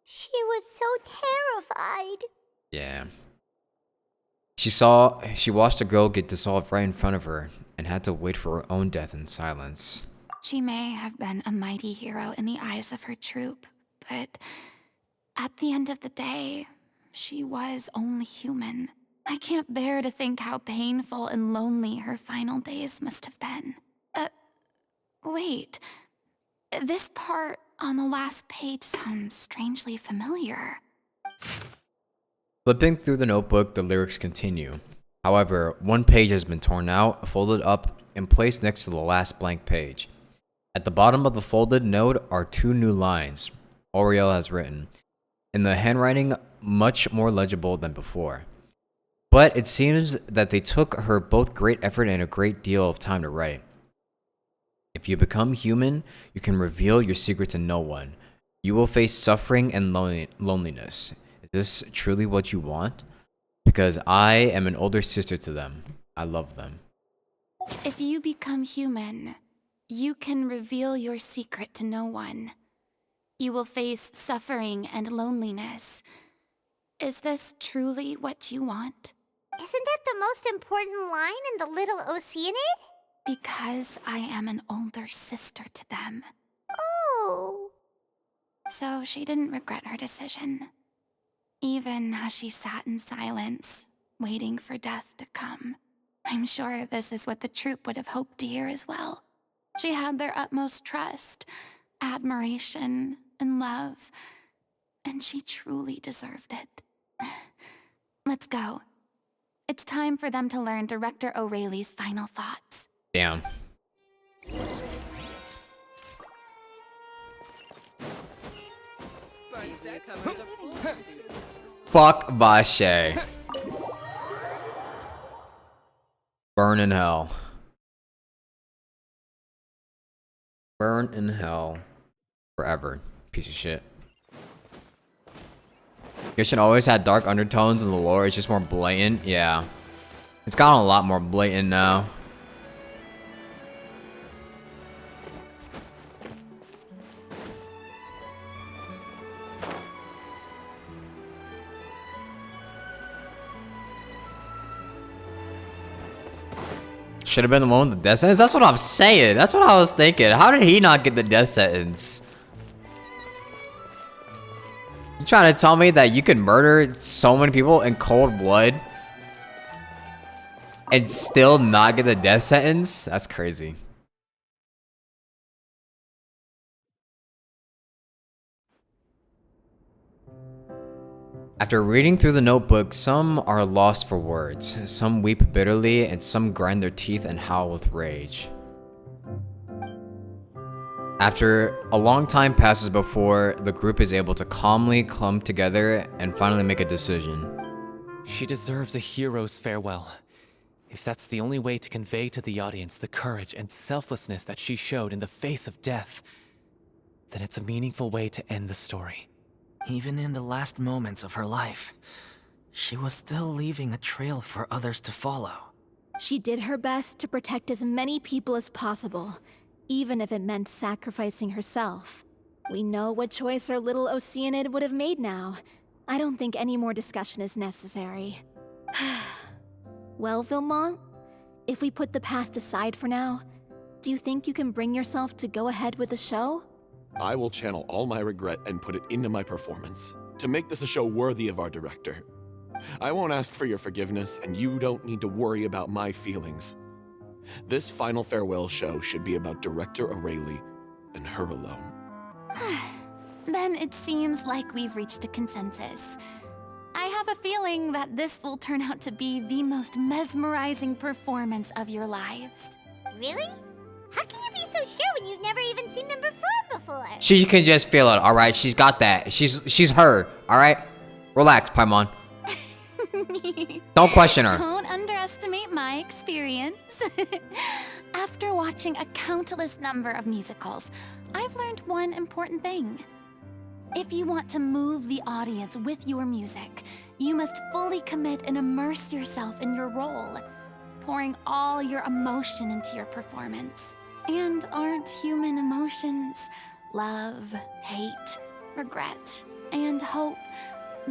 She was so terrified. Yeah. She watched a girl get dissolved right in front of her and had to wait for her own death in silence. She may have been a mighty hero in the eyes of her troop, but at the end of the day, she was only human. I can't bear to think how painful and lonely her final days must have been. Wait. This part on the last page sounds strangely familiar. Flipping through the notebook, the lyrics continue. However, one page has been torn out, folded up, and placed next to the last blank page. At the bottom of the folded note are 2 new lines. Oriel has written, in the handwriting much more legible than before. But it seems that they took her both great effort and a great deal of time to write. If you become human, you can reveal your secret to no one. You will face suffering and loneliness. Is this truly what you want? Because I am an older sister to them. I love them. If you become human, you can reveal your secret to no one. You will face suffering and loneliness. Is this truly what you want? Isn't that the most important line in the Little Oceanid? Because I am an older sister to them. Oh. So she didn't regret her decision. Even as she sat in silence, waiting for death to come. I'm sure this is what the troop would have hoped to hear as well. She had their utmost trust, admiration, and love, and she truly deserved it. Let's go. It's time for them to learn Director O'Reilly's final thoughts. Damn. Fuck Vache. Burn in hell. Burn in hell. Forever. Piece of shit. Genshin always had dark undertones in the lore, it's just more blatant. Yeah. It's gotten a lot more blatant now. Should have been the one with the death sentence? That's what I'm saying. That's what I was thinking. How did he not get the death sentence? You trying to tell me that you can murder so many people in cold blood and still not get the death sentence? That's crazy. After reading through the notebook, some are lost for words, some weep bitterly, and some grind their teeth and howl with rage. After a long time passes before the group is able to calmly come together and finally make a decision. She deserves a hero's farewell. If that's the only way to convey to the audience the courage and selflessness that she showed in the face of death, then it's a meaningful way to end the story. Even in the last moments of her life, she was still leaving a trail for others to follow. She did her best to protect as many people as possible, even if it meant sacrificing herself. We know what choice our little Oceanid would have made now. I don't think any more discussion is necessary. Well, Vilmont, if we put the past aside for now, do you think you can bring yourself to go ahead with the show? I will channel all my regret and put it into my performance, to make this a show worthy of our director. I won't ask for your forgiveness, and you don't need to worry about my feelings. This final farewell show should be about Director O'Reilly and her alone. Then it seems like we've reached a consensus. I have a feeling that this will turn out to be the most mesmerizing performance of your lives. Really? How can you be so sure when you've never even seen them perform before? She can just feel it, alright? She's got that. She's her, alright? Relax, Paimon. Don't question her. Don't underestimate my experience. After watching a countless number of musicals, I've learned one important thing. If you want to move the audience with your music, you must fully commit and immerse yourself in your role, pouring all your emotion into your performance. And aren't human emotions love, hate, regret, and hope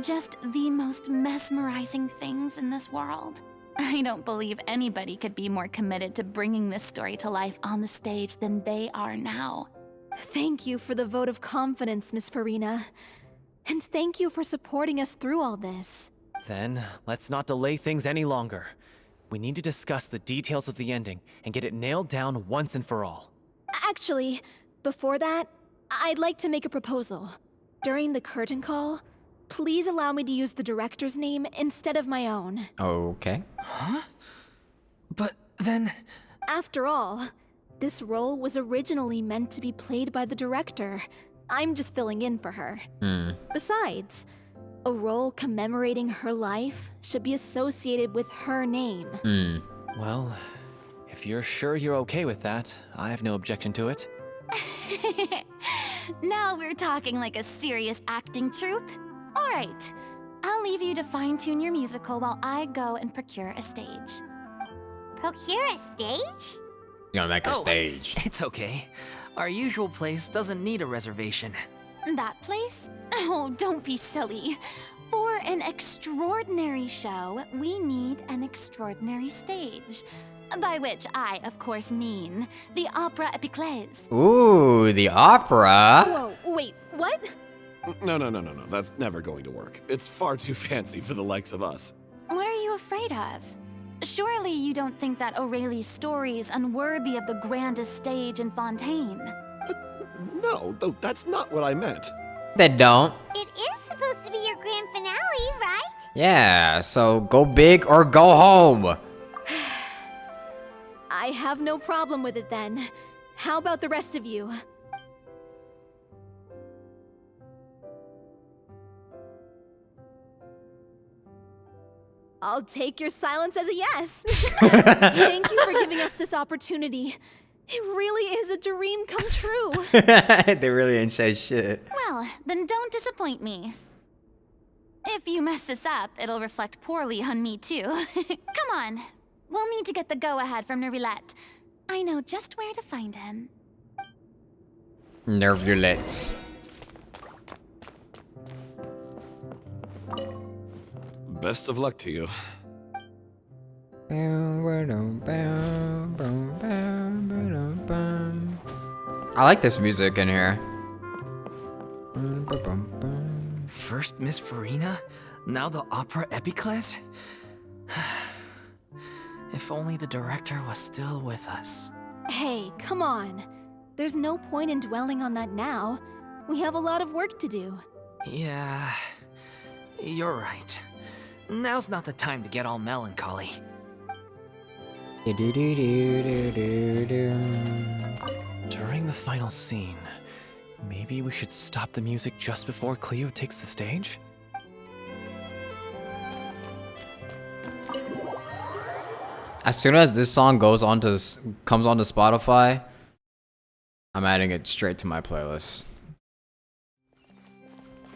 just the most mesmerizing things in this world? I don't believe anybody could be more committed to bringing this story to life on the stage than they are now. Thank you for the vote of confidence, Miss Furina. And thank you for supporting us through all this. Then, let's not delay things any longer. We need to discuss the details of the ending and get it nailed down once and for all. Actually, before that, I'd like to make a proposal. During the curtain call, please allow me to use the director's name instead of my own. Okay. Huh? But then... After all, this role was originally meant to be played by the director. I'm just filling in for her. Besides, a role commemorating her life should be associated with her name. Well, if you're sure you're okay with that, I have no objection to it. Now we're talking like a serious acting troupe. All right, I'll leave you to fine-tune your musical while I go and procure a stage. Procure a stage? You're gonna make a stage. It's okay. Our usual place doesn't need a reservation. That place? Oh, don't be silly. For an extraordinary show, we need an extraordinary stage. By which I, of course, mean the Opera Epiclese. Ooh, the opera. Whoa, wait, what? No. That's never going to work. It's far too fancy for the likes of us. What are you afraid of? Surely you don't think that O'Reilly's story is unworthy of the grandest stage in Fontaine. No, though that's not what I meant. They don't. It is supposed to be your grand finale, right? Yeah, so go big or go home. I have no problem with it then. How about the rest of you? I'll take your silence as a yes. Thank you for giving us this opportunity. It really is a dream come true. They really ain't say shit. Well, then don't disappoint me. If you mess this up, it'll reflect poorly on me too. Come on. We'll need to get the go-ahead from Nervulette. I know just where to find him. Nervulette. Best of luck to you. I like this music in here. First Miss Furina, now the opera epiclese? If only the director was still with us. Hey, come on. There's no point in dwelling on that now. We have a lot of work to do. Yeah, you're right. Now's not the time to get all melancholy. During the final scene, maybe we should stop the music just before Cleo takes the stage? As soon as this song comes onto Spotify, I'm adding it straight to my playlist.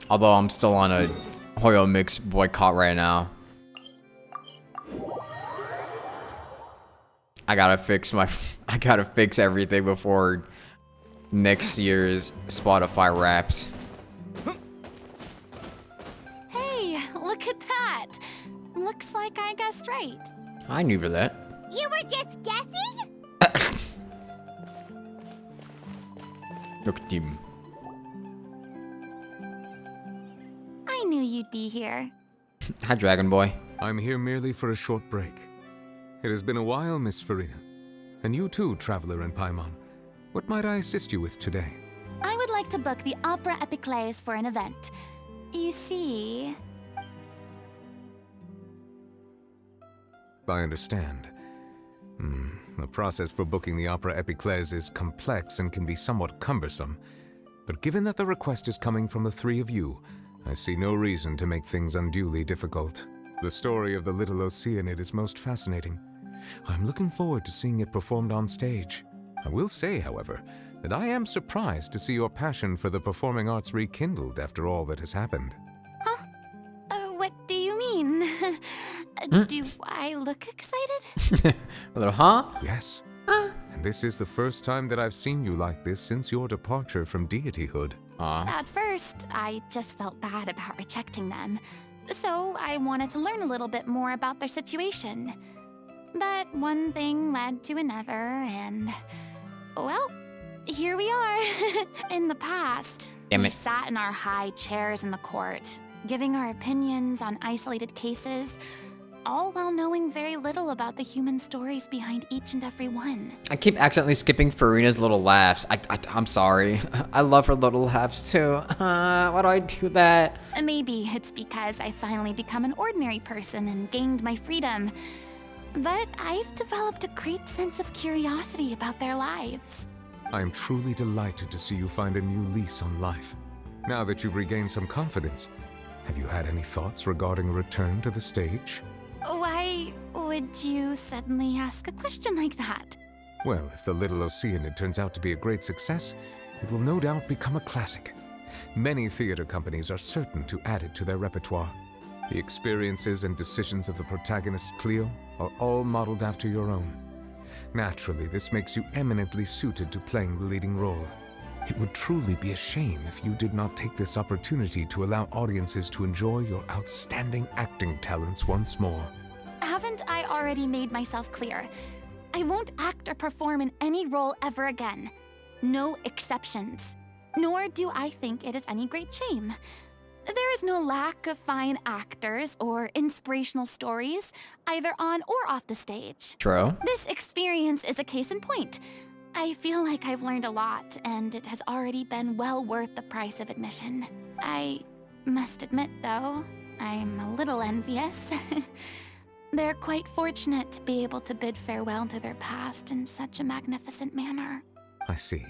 Although I'm still on a Hoyo Mix boycott right now. I gotta fix everything before next year's Spotify Wrapped. Hey, look at that. Looks like I guessed right. I knew that. You were just guessing? Look at him. I knew you'd be here. Hi, Dragon Boy. I'm here merely for a short break. It has been a while, Miss Furina. And you too, Traveler and Paimon. What might I assist you with today? I would like to book the Opera Epiclese for an event. You see... I understand. The process for booking the Opera Epiclese is complex and can be somewhat cumbersome. But given that the request is coming from the three of you, I see no reason to make things unduly difficult. The story of the little Oceanid is most fascinating. I'm looking forward to seeing it performed on stage. I will say, however, that I am surprised to see your passion for the performing arts rekindled after all that has happened. Huh? What do you mean? Do I look excited? A little, huh? Yes. And this is the first time that I've seen you like this since your departure from deityhood. At first, I just felt bad about rejecting them. So I wanted to learn a little bit more about their situation. But one thing led to another, and... well, here we are. In the past, we sat in our high chairs in the court, giving our opinions on isolated cases, all while knowing very little about the human stories behind each and every one. I keep accidentally skipping Furina's little laughs. I'm sorry. I love her little laughs too. Why do I do that? Maybe it's because I finally become an ordinary person and gained my freedom. But I've developed a great sense of curiosity about their lives. I am truly delighted to see you find a new lease on life. Now that you've regained some confidence, have you had any thoughts regarding a return to the stage? Why would you suddenly ask a question like that? Well, if the Little Oceanid turns out to be a great success, it will no doubt become a classic. Many theater companies are certain to add it to their repertoire. The experiences and decisions of the protagonist Cleo are all modeled after your own. Naturally, this makes you eminently suited to playing the leading role. It would truly be a shame if you did not take this opportunity to allow audiences to enjoy your outstanding acting talents once more. Haven't I already made myself clear? I won't act or perform in any role ever again. No exceptions. Nor do I think it is any great shame. There is no lack of fine actors or inspirational stories, either on or off the stage. True. This experience is a case in point. I feel like I've learned a lot, and it has already been well worth the price of admission. I must admit, though, I'm a little envious. They're quite fortunate to be able to bid farewell to their past in such a magnificent manner. I see.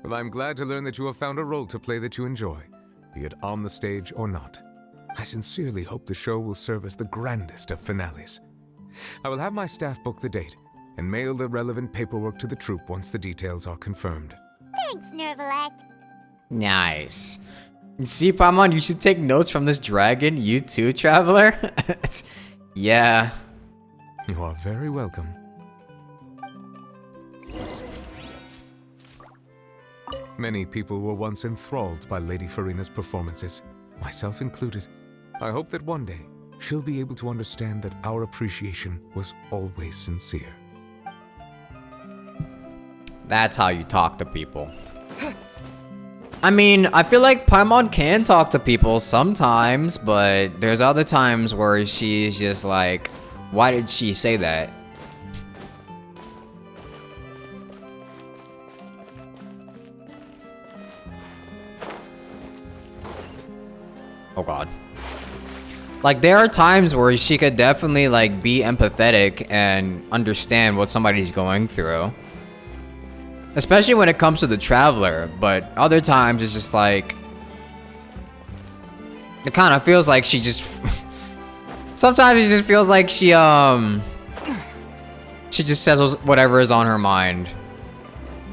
Well, I'm glad to learn that you have found a role to play that you enjoy, be it on the stage or not. I sincerely hope the show will serve as the grandest of finales. I will have my staff book the date and mail the relevant paperwork to the troupe once the details are confirmed. Thanks, Nervalect. Nice. See, Paimon, you should take notes from this dragon. You too, Traveler? Yeah. You are very welcome. Many people were once enthralled by Lady Furina's performances, myself included. I hope that one day she'll be able to understand that our appreciation was always sincere. That's how you talk to people. I mean, I feel like Paimon can talk to people sometimes, but there's other times where she's just like, why did she say that? Oh god. Like, there are times where she could definitely, like, be empathetic and understand what somebody's going through. Especially when it comes to the Traveler, but other times it's just like... It kind of feels like she just... Sometimes it just feels like she just says whatever is on her mind.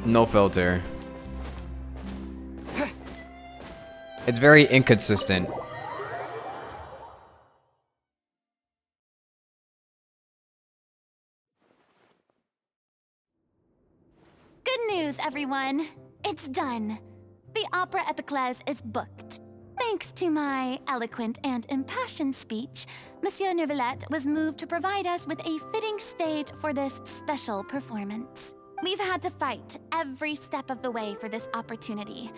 No filter. It's very inconsistent. Good news, everyone. It's done. The Opera Epiclese is booked. Thanks to my eloquent and impassioned speech, Monsieur Nervalette was moved to provide us with a fitting stage for this special performance. We've had to fight every step of the way for this opportunity,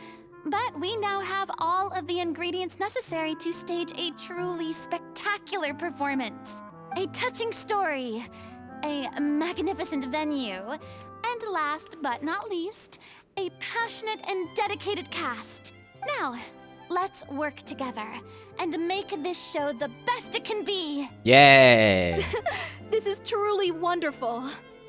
but we now have all of the ingredients necessary to stage a truly spectacular performance. A touching story, a magnificent venue, and last but not least, a passionate and dedicated cast. Now, let's work together and make this show the best it can be. Yay! This is truly wonderful.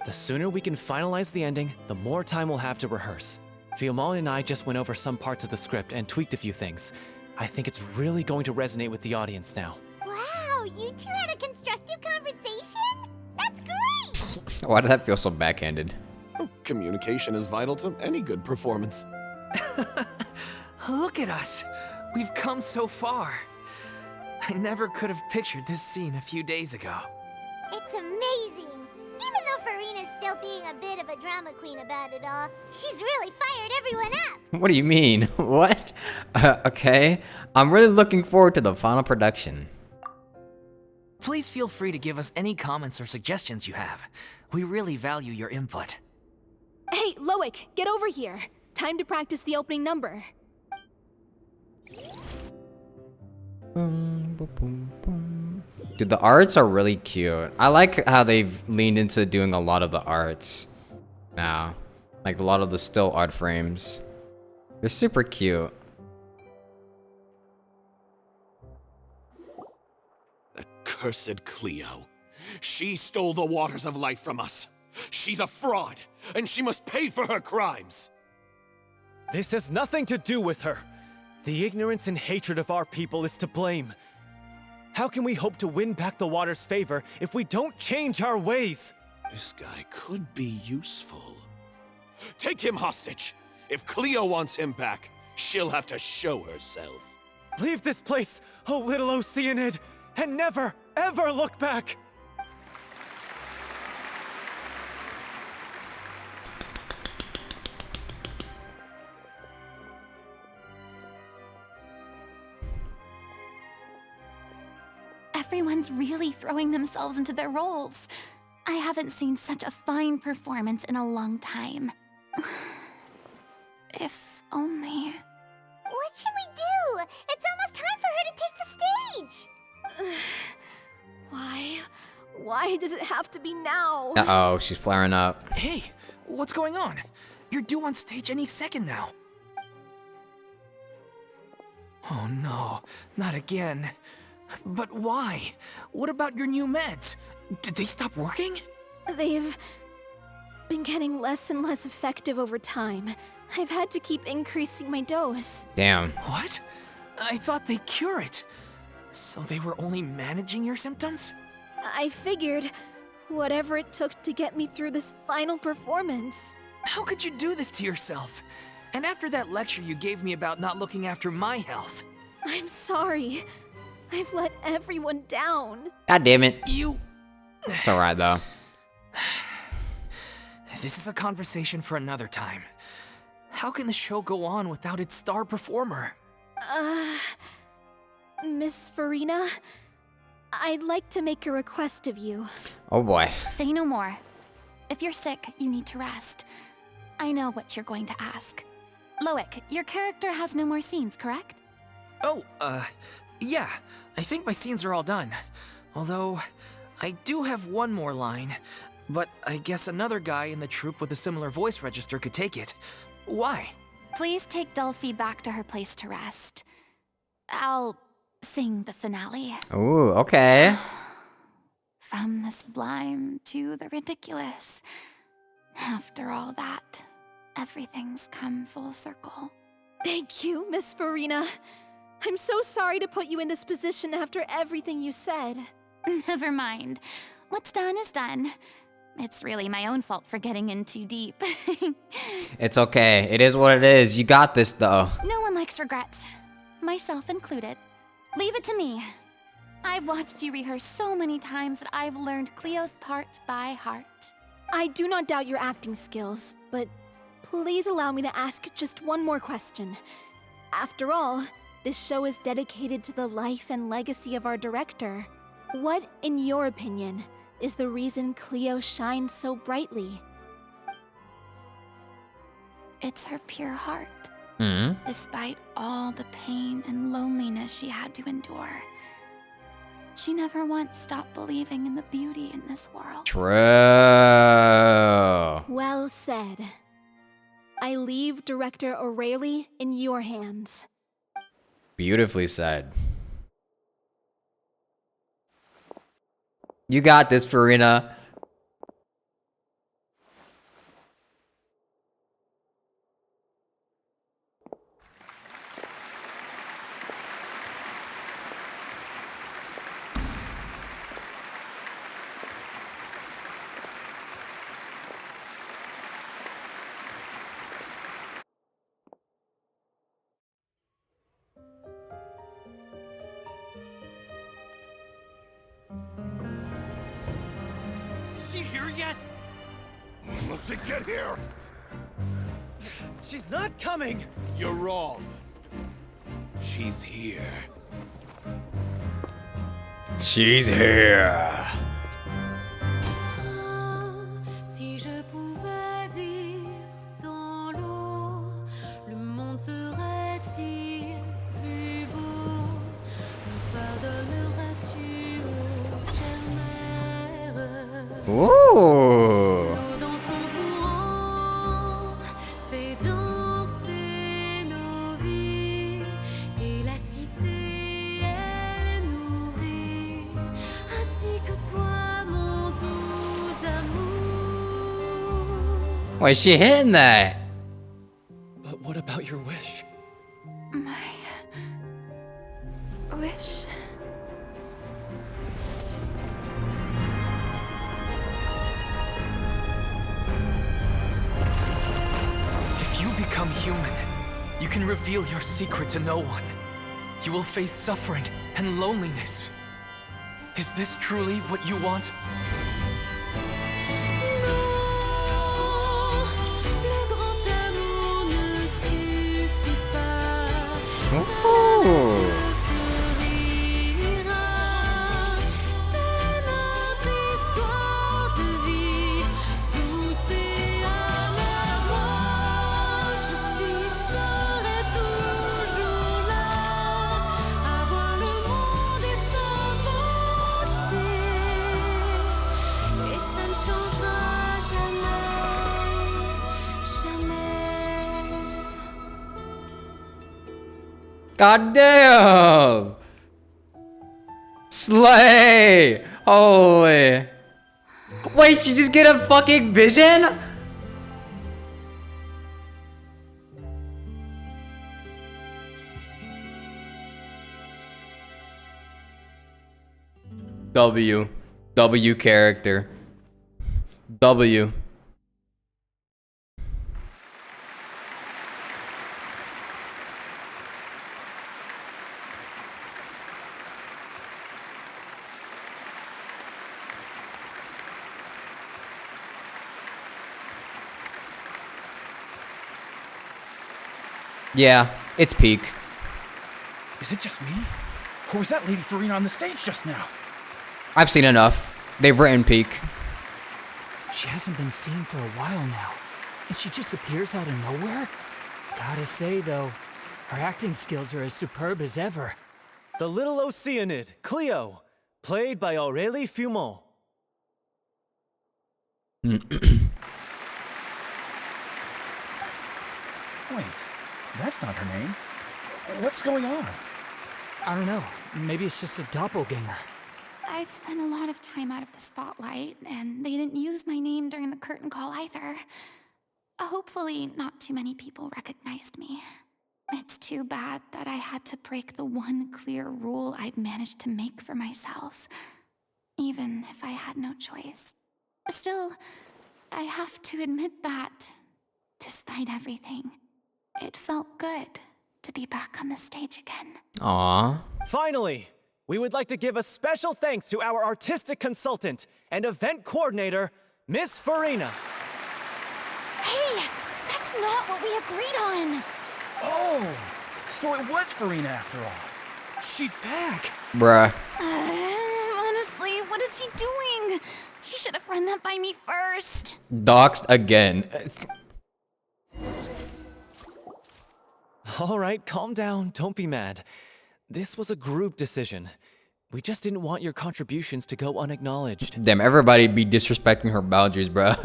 The sooner we can finalize the ending, the more time we'll have to rehearse. Fiamma and I just went over some parts of the script and tweaked a few things. I think it's really going to resonate with the audience now. Wow, you two had a constructive conversation? That's great! Why did that feel so backhanded? Communication is vital to any good performance. Look at us. We've come so far. I never could have pictured this scene a few days ago. It's amazing. Even though Furina's still being a bit of a drama queen about it all, she's really fired everyone up. What do you mean? What? Okay. I'm really looking forward to the final production. Please feel free to give us any comments or suggestions you have. We really value your input. Hey, Loic, get over here. Time to practice the opening number. Dude, the arts are really cute. I like how they've leaned into doing a lot of the arts now. Like a lot of the still art frames. They're super cute. That cursed Cleo. She stole the waters of life from us. She's a fraud, and she must pay for her crimes. This has nothing to do with her. The ignorance and hatred of our people is to blame. How can we hope to win back the water's favor if we don't change our ways? This guy could be useful. Take him hostage. If Cleo wants him back, she'll have to show herself. Leave this place, oh little Oceanid, and never, ever look back! Everyone's really throwing themselves into their roles. I haven't seen such a fine performance in a long time. If only... What should we do? It's almost time for her to take the stage! Why? Why does it have to be now? Uh-oh, she's flaring up. Hey, what's going on? You're due on stage any second now. Oh no, not again. But why? What about your new meds? Did they stop working? They've been getting less and less effective over time. I've had to keep increasing my dose. Damn. What? I thought they cure it. So they were only managing your symptoms? I figured whatever it took to get me through this final performance. How could you do this to yourself? And after that lecture you gave me about not looking after my health. I'm sorry. I've let everyone down. God damn it. You... It's alright though. This is a conversation for another time. How can the show go on without its star performer? Miss Furina, I'd like to make a request of you. Oh boy. Say no more. If you're sick, you need to rest. I know what you're going to ask. Loic, your character has no more scenes, correct? Oh, yeah. I think my scenes are all done. Although, I do have one more line. But I guess another guy in the troupe with a similar voice register could take it. Why? Please take Delphi back to her place to rest. I'll sing the finale. Ooh, okay. From the sublime to the ridiculous. After all that, everything's come full circle. Thank you, Miss Furina. I'm so sorry to put you in this position after everything you said. Never mind. What's done is done. It's really my own fault for getting in too deep. It's okay. It is what it is. You got this though. No one likes regrets. Myself included. Leave it to me. I've watched you rehearse so many times that I've learned Cleo's part by heart. I do not doubt your acting skills, but please allow me to ask just one more question. After all, this show is dedicated to the life and legacy of our director. What, in your opinion, is the reason Cleo shines so brightly? It's her pure heart. Mm. Despite all the pain and loneliness she had to endure, she never once stopped believing in the beauty in this world. True. Well said. I leave Director O'Reilly in your hands. Beautifully said. You got this, Furina. Is she here yet? Must she get here? She's not coming! You're wrong. She's here. She's here. Si je pouvais vivre dans l'eau, le monde serait-il plus beau? Me pardonneras-tu, ô chère mère? Ooh. L'eau dans son courant fait danser nos vies, et la cité elle nourrit, ainsi que toi, mon doux amour. Why is she hitting that? But what about your wish? My wish. If you become human, you can reveal your secret to no one. You will face suffering and loneliness. Is this truly what you want? Non, le grand amour ne suffit pas. Ooh. Fleurira. C'est notre histoire de vie, douce et amère. Moi, je suis, serai toujours là, à voir le monde et sa beauté. Et ça ne changera jamais, jamais. God damn. Slay! Holy. Wait, she just get a fucking vision? W character. W. Yeah, it's peak. Is it just me? Or was that Lady Furina on the stage just now? I've seen enough. They've written peak. She hasn't been seen for a while now, and she just appears out of nowhere? Gotta say, though, her acting skills are as superb as ever. The little Oceanid, Cleo, played by Aurélie Fumont. Wait, that's not her name. What's going on? I don't know. Maybe it's just a doppelganger. I've spent a lot of time out of the spotlight, and they didn't use my name during the curtain call either. Hopefully, not too many people recognized me. It's too bad that I had to break the one clear rule I'd managed to make for myself, even if I had no choice. Still, I have to admit that, despite everything, it felt good to be back on the stage again. Aww. Finally, we would like to give a special thanks to our artistic consultant and event coordinator, Miss Furina. Hey, that's not what we agreed on! Oh, so it was Furina after all. She's back! Bruh. Honestly, what is he doing? He should have run that by me first. Doxed again. All right, calm down, don't be mad. This was a group decision. We just didn't want your contributions to go unacknowledged. Damn, everybody be disrespecting her boundaries, bro.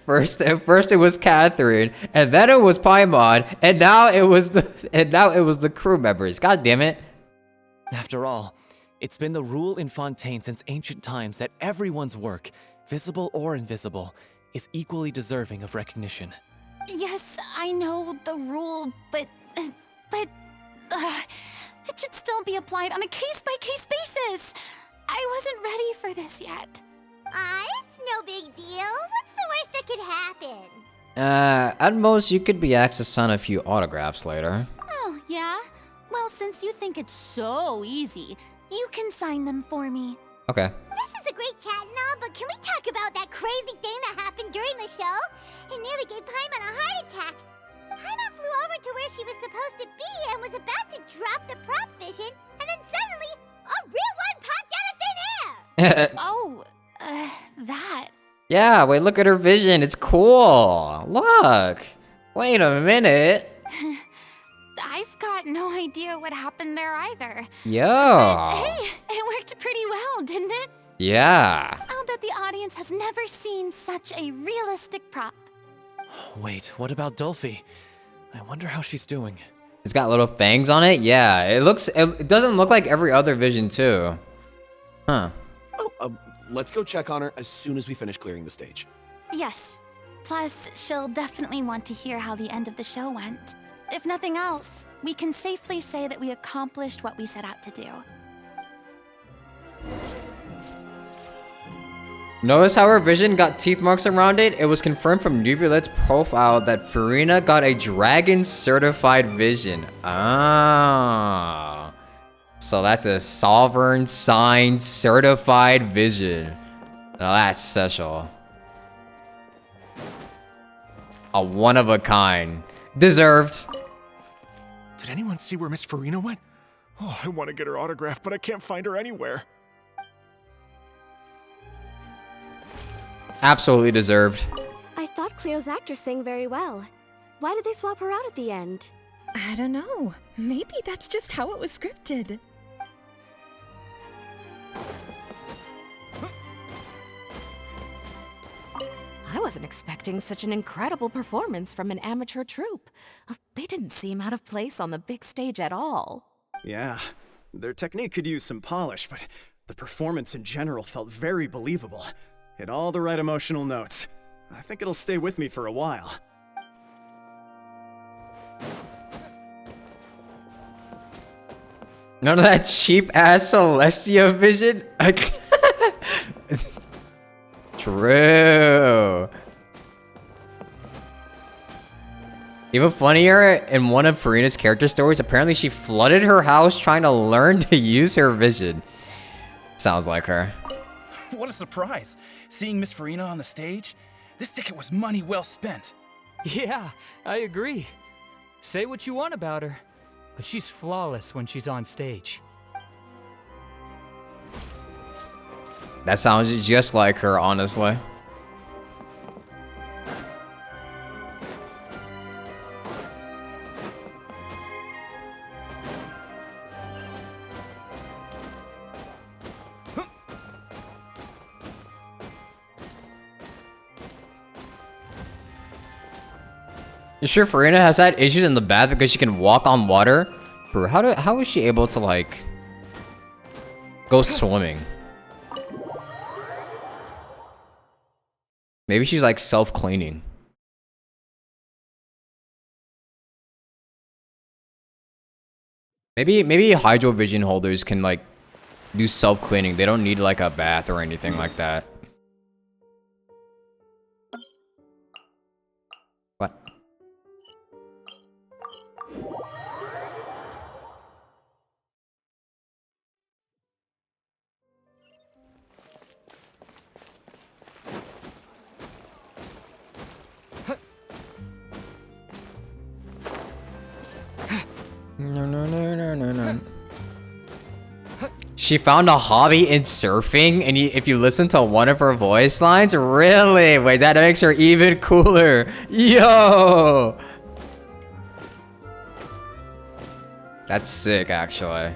First it was Catherine, and then it was Paimon, and now it was the crew members. God damn it. After all, it's been the rule in Fontaine since ancient times that everyone's work, visible or invisible, is equally deserving of recognition. Yes, I know the rule, but it should still be applied on a case-by-case basis. I wasn't ready for this yet. It's no big deal. What's the worst that could happen? At most, you could be asked to sign a few autographs later. Oh, yeah? Well, since you think it's so easy, you can sign them for me. Okay. This is a great chat and all, but can we talk about that crazy thing that happened during the show? It nearly gave Paimon a heart attack. Paimon flew over to where she was supposed to be and was about to drop the prop vision, and then suddenly, a real one popped out of thin air! Oh, that. Yeah, wait, look at her vision. It's cool. Look. Wait a minute. I've got no idea what happened there either. Yo. But hey, it worked pretty well, didn't it? Yeah. I'll bet the audience has never seen such a realistic prop. Wait, what about Dolphy? I wonder how she's doing. It's got little fangs on it? Yeah, it doesn't look like every other vision too. Huh. Oh, let's go check on her as soon as we finish clearing the stage. Yes. Plus, she'll definitely want to hear how the end of the show went. If nothing else, we can safely say that we accomplished what we set out to do. Notice how her vision got teeth marks around it? It was confirmed from Nuvulet's profile that Furina got a dragon certified vision. Ah. So that's a sovereign signed certified vision. Now that's special. A one of a kind. Deserved. Did anyone see where Miss Furina went? Oh, I want to get her autograph, but I can't find her anywhere. Absolutely deserved. I thought Cleo's actress sang very well. Why did they swap her out at the end? I don't know. Maybe that's just how it was scripted. I wasn't expecting such an incredible performance from an amateur troupe. They didn't seem out of place on the big stage at all. Yeah, their technique could use some polish, but The performance in general felt very believable. Hit all the right emotional notes. I think it'll stay with me for a while. None of that cheap-ass Celestia vision? True. Even funnier, in one of Furina's character stories, apparently she flooded her house trying to learn to use her vision. Sounds like her. What a surprise! Seeing Miss Furina on the stage? This ticket was money well spent. Yeah, I agree. Say what you want about her, but she's flawless when she's on stage. That sounds just like her, honestly. You sure Furina has had issues in the bath because she can walk on water? Bro, how is she able to, like, go swimming? Maybe she's, like, self-cleaning. Maybe hydro vision holders can, like, do self-cleaning. They don't need, like, a bath or anything like that. What? No. She found a hobby in surfing, and if you listen to one of her voice lines, really? Wait, that makes her even cooler. Yo! That's sick, actually.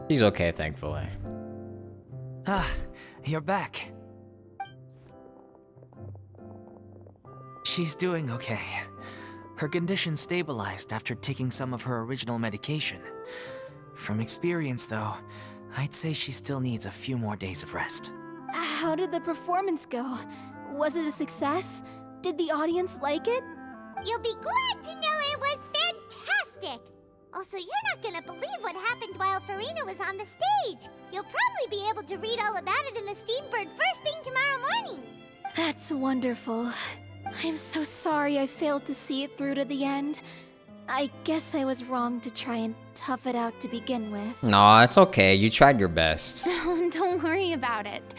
She's okay, thankfully. Ah, you're back. She's doing okay. Her condition stabilized after taking some of her original medication. From experience, though, I'd say she still needs a few more days of rest. How did the performance go? Was it a success? Did the audience like it? You'll be glad to know it was fantastic! Also, you're not gonna believe what happened while Furina was on the stage. You'll probably be able to read all about it in the Steambird first thing tomorrow morning. That's wonderful. I'm so sorry I failed to see it through to the end. I guess I was wrong to try and tough it out to begin with. No, it's okay. You tried your best. Don't worry about it.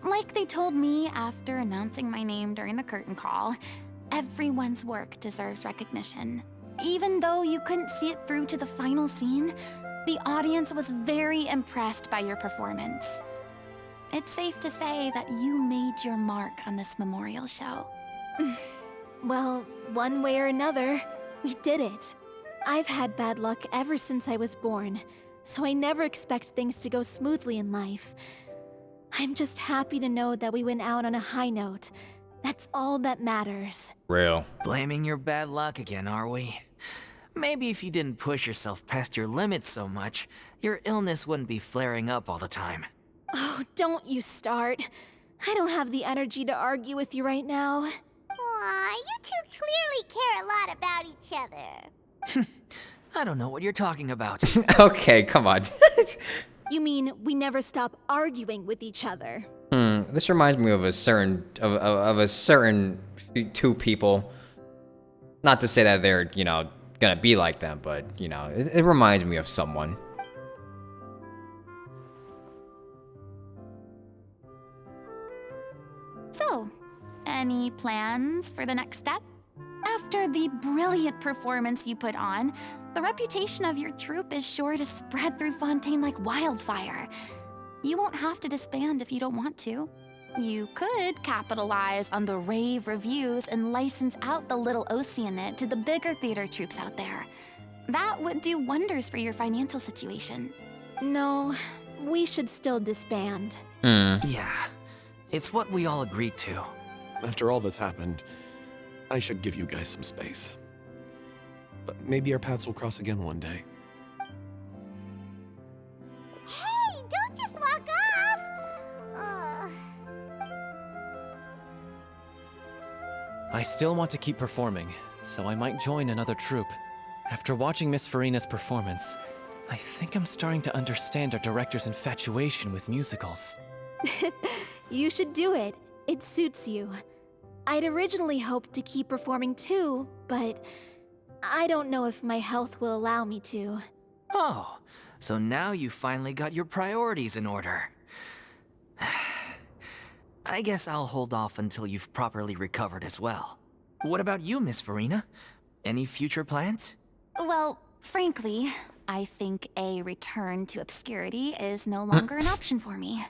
Like they told me after announcing my name during the curtain call, everyone's work deserves recognition. Even though you couldn't see it through to the final scene, the audience was very impressed by your performance. It's safe to say that you made your mark on this memorial show. Well, one way or another, we did it. I've had bad luck ever since I was born, so I never expect things to go smoothly in life. I'm just happy to know that we went out on a high note. That's all that matters. Real. Blaming your bad luck again, are we? Maybe if you didn't push yourself past your limits so much, your illness wouldn't be flaring up all the time. Oh, don't you start. I don't have the energy to argue with you right now. Aw, you two clearly care a lot about each other. I don't know what you're talking about. Okay, come on. You mean we never stop arguing with each other? This reminds me of a certain two people. Not to say that they're, you know, gonna be like them, but you know, it reminds me of someone. So, any plans for the next step? After the brilliant performance you put on, the reputation of your troupe is sure to spread through Fontaine like wildfire. You won't have to disband if you don't want to. You could capitalize on the rave reviews and license out the little Oceanid to the bigger theater troupes out there. That would do wonders for your financial situation. No, we should still disband. Yeah, it's what we all agreed to. After all that's happened, I should give you guys some space. But maybe our paths will cross again one day. Hey, don't just walk off! I still want to keep performing, so I might join another troupe. After watching Miss Furina's performance, I think I'm starting to understand our director's infatuation with musicals. You should do it. It suits you. I'd originally hoped to keep performing too, but I don't know if my health will allow me to. Oh, so now you finally got your priorities in order. I guess I'll hold off until you've properly recovered as well. What about you, Miss Furina? Any future plans? Well, frankly, I think a return to obscurity is no longer an option for me.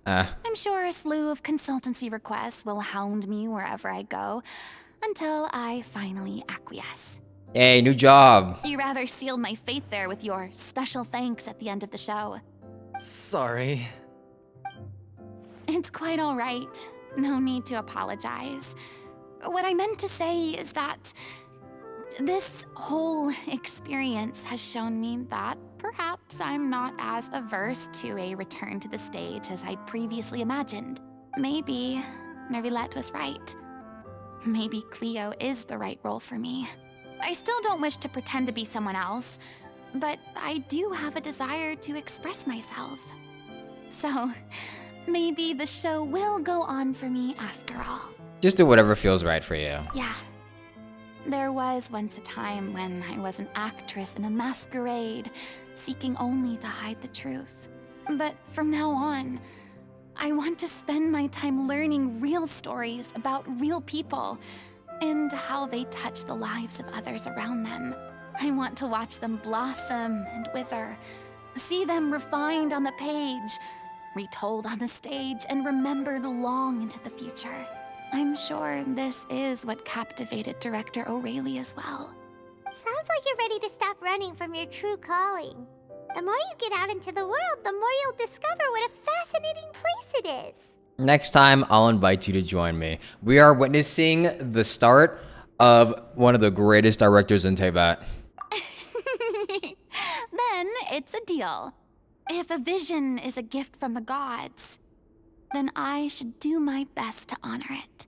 I'm sure a slew of consultancy requests will hound me wherever I go until I finally acquiesce. Hey, new job. You rather sealed my fate there with your special thanks at the end of the show. Sorry. It's quite all right. No need to apologize. What I meant to say is that this whole experience has shown me that perhaps I'm not as averse to a return to the stage as I'd previously imagined. Maybe Nervilette was right. Maybe Cleo is the right role for me. I still don't wish to pretend to be someone else, but I do have a desire to express myself. So, maybe the show will go on for me after all. Just do whatever feels right for you. Yeah. There was once a time when I was an actress in a masquerade, seeking only to hide the truth. But from now on, I want to spend my time learning real stories about real people and how they touch the lives of others around them. I want to watch them blossom and wither, see them refined on the page, retold on the stage, and remembered long into the future. I'm sure this is what captivated director O'Reilly as well. Sounds like you're ready to stop running from your true calling. The more you get out into the world, the more you'll discover what a fascinating place it is. Next time, I'll invite you to join me. We are witnessing the start of one of the greatest directors in Teyvat. Then it's a deal. If a vision is a gift from the gods, then I should do my best to honor it.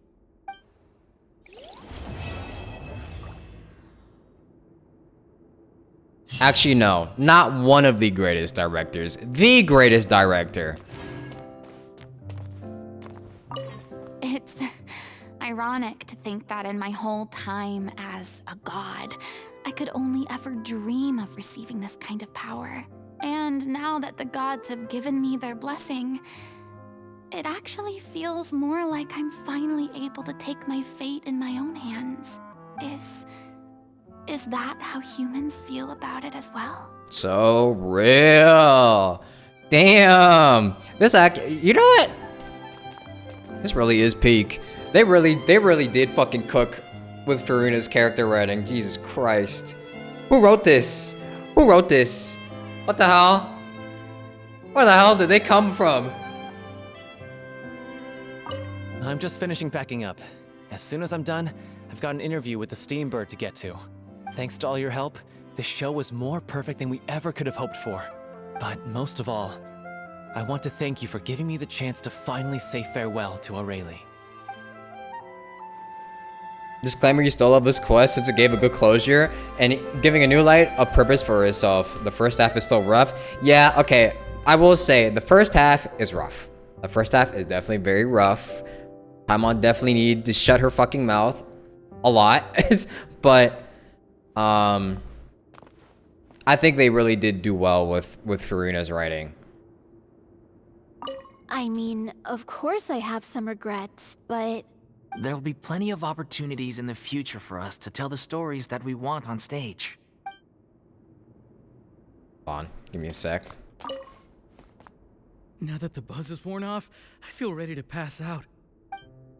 Actually, no. Not one of the greatest directors. The greatest director. It's ironic to think that in my whole time as a god, I could only ever dream of receiving this kind of power. And now that the gods have given me their blessing, it actually feels more like I'm finally able to take my fate in my own hands. Is that how humans feel about it as well? So real. Damn. You know what? This really is peak. They really did fucking cook with Furina's character writing. Jesus Christ. Who wrote this? Who wrote this? What the hell? Where the hell did they come from? I'm just finishing packing up. As soon as I'm done, I've got an interview with the Steambird to get to. Thanks to all your help, the show was more perfect than we ever could have hoped for. But most of all, I want to thank you for giving me the chance to finally say farewell to O'Reilly. Disclaimer, you still love this quest since it gave a good closure and giving a new light a purpose for herself. The first half is still rough. Yeah, okay. I will say the first half is rough. The first half is definitely very rough. Paimon definitely need to shut her fucking mouth a lot. But I think they really did do well with Furina's writing. I mean, of course I have some regrets, but There'll be plenty of opportunities in the future for us to tell the stories that we want on stage. Hold on, give me a sec. Now that the buzz is worn off, I feel ready to pass out.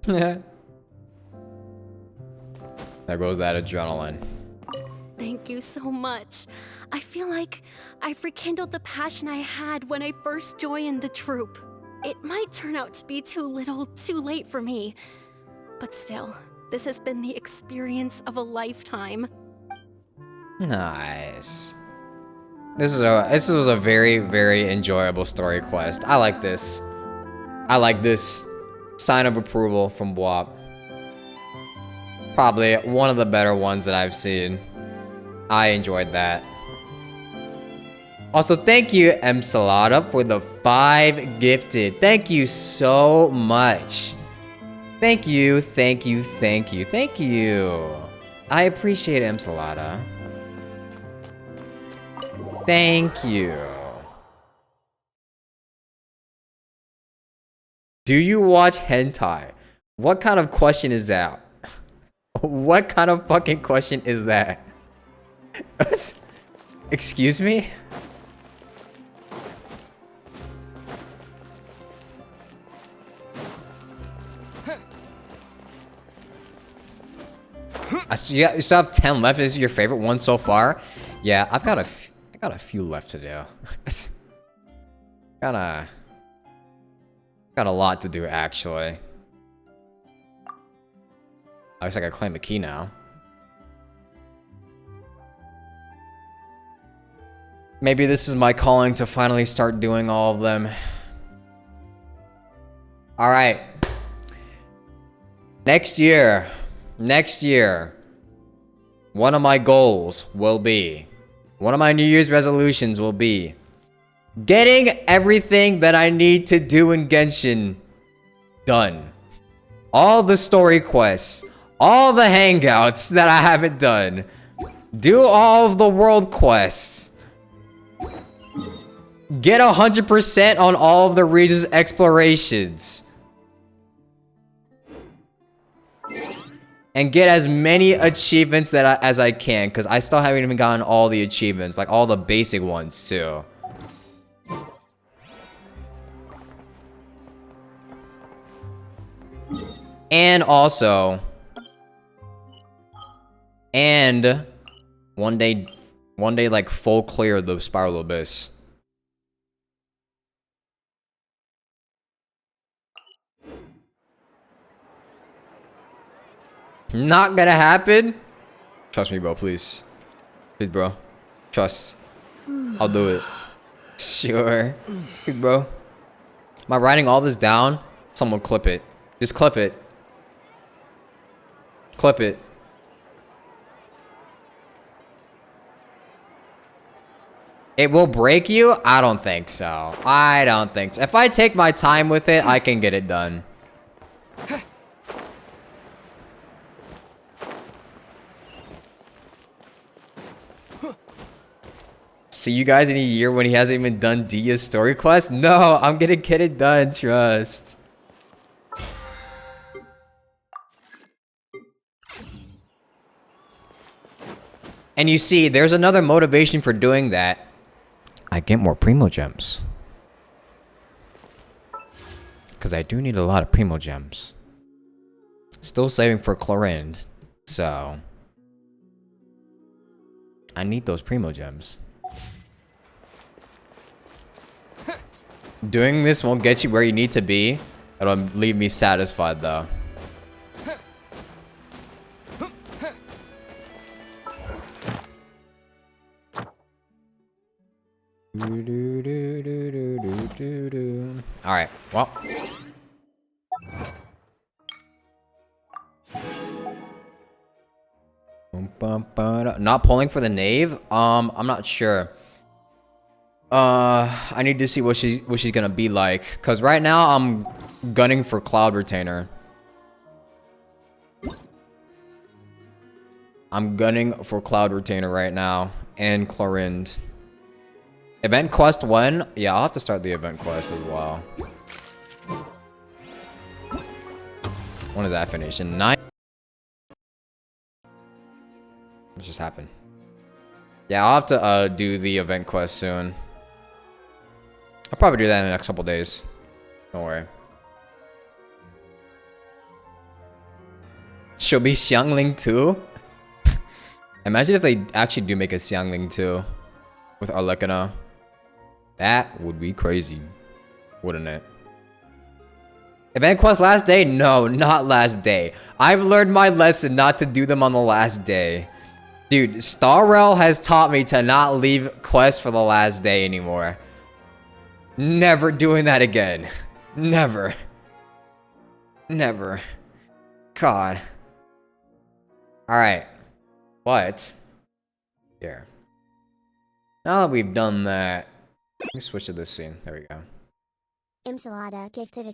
There goes that adrenaline. Thank you so much. I feel like I've rekindled the passion I had when I first joined the troupe. It might turn out to be too little, too late for me. But still, this has been the experience of a lifetime. Nice. This was a very, very enjoyable story quest. I like this. I like this. Sign of approval from bwaap. Probably one of the better ones that I've seen. I enjoyed that. Also, thank you, M. Salada, for the 5 gifted. Thank you so much. Thank you, thank you, thank you, thank you. I appreciate it, M. Salada. Thank you. Do you watch hentai? What kind of question is that? What kind of fucking question is that? Excuse me? You still have 10 left. This is your favorite one so far? Yeah, I got a few left to do. Got a lot to do, actually. I guess I gotta claim the key now. Maybe this is my calling to finally start doing all of them. Alright. Next year, one of my goals will be, one of my New Year's resolutions will be getting everything that I need to do in Genshin done. All the story quests, all the hangouts that I haven't done, do all of the world quests, get 100% on all of the region's explorations, and get as many achievements as I can, because I still haven't even gotten all the achievements, like all the basic ones too. And also, and one day like full clear the Spiral Abyss. Not gonna happen. Trust me, bro, please. Please, bro. Trust. I'll do it. Sure. Please, bro. Am I writing all this down? Someone clip it. Just clip it. Clip it. It will break you? I don't think so. I don't think so. If I take my time with it, I can get it done. See you guys in a year when he hasn't even done Dia's story quest? No, I'm gonna get it done, trust. And you see, there's another motivation for doing that. I get more Primo Gems. Because I do need a lot of Primo Gems. Still saving for Clorind, so I need those Primo Gems. Doing this won't get you where you need to be. It'll leave me satisfied though. Alright, well. Not pulling for the Knave? I'm not sure. I need to see what she's gonna be like. Cause right now I'm gunning for Cloud Retainer. I'm gunning for Cloud Retainer right now. And Clorind. Event quest 1? Yeah, I'll have to start the event quest as well. When does that finish? In 9? What just happened? Yeah, I'll have to do the event quest soon. I'll probably do that in the next couple days. Don't worry. She'll be Xiangling too? Imagine if they actually do make a Xiangling too. With Arlecchino. That would be crazy. Wouldn't it? Event quest last day? No, not last day. I've learned my lesson not to do them on the last day. Dude, Star Rail has taught me to not leave quests for the last day anymore. Never doing that again. Never. Never. God. Alright. But here. Now that we've done that, let me switch to this scene. There we go. Imsalada gifted a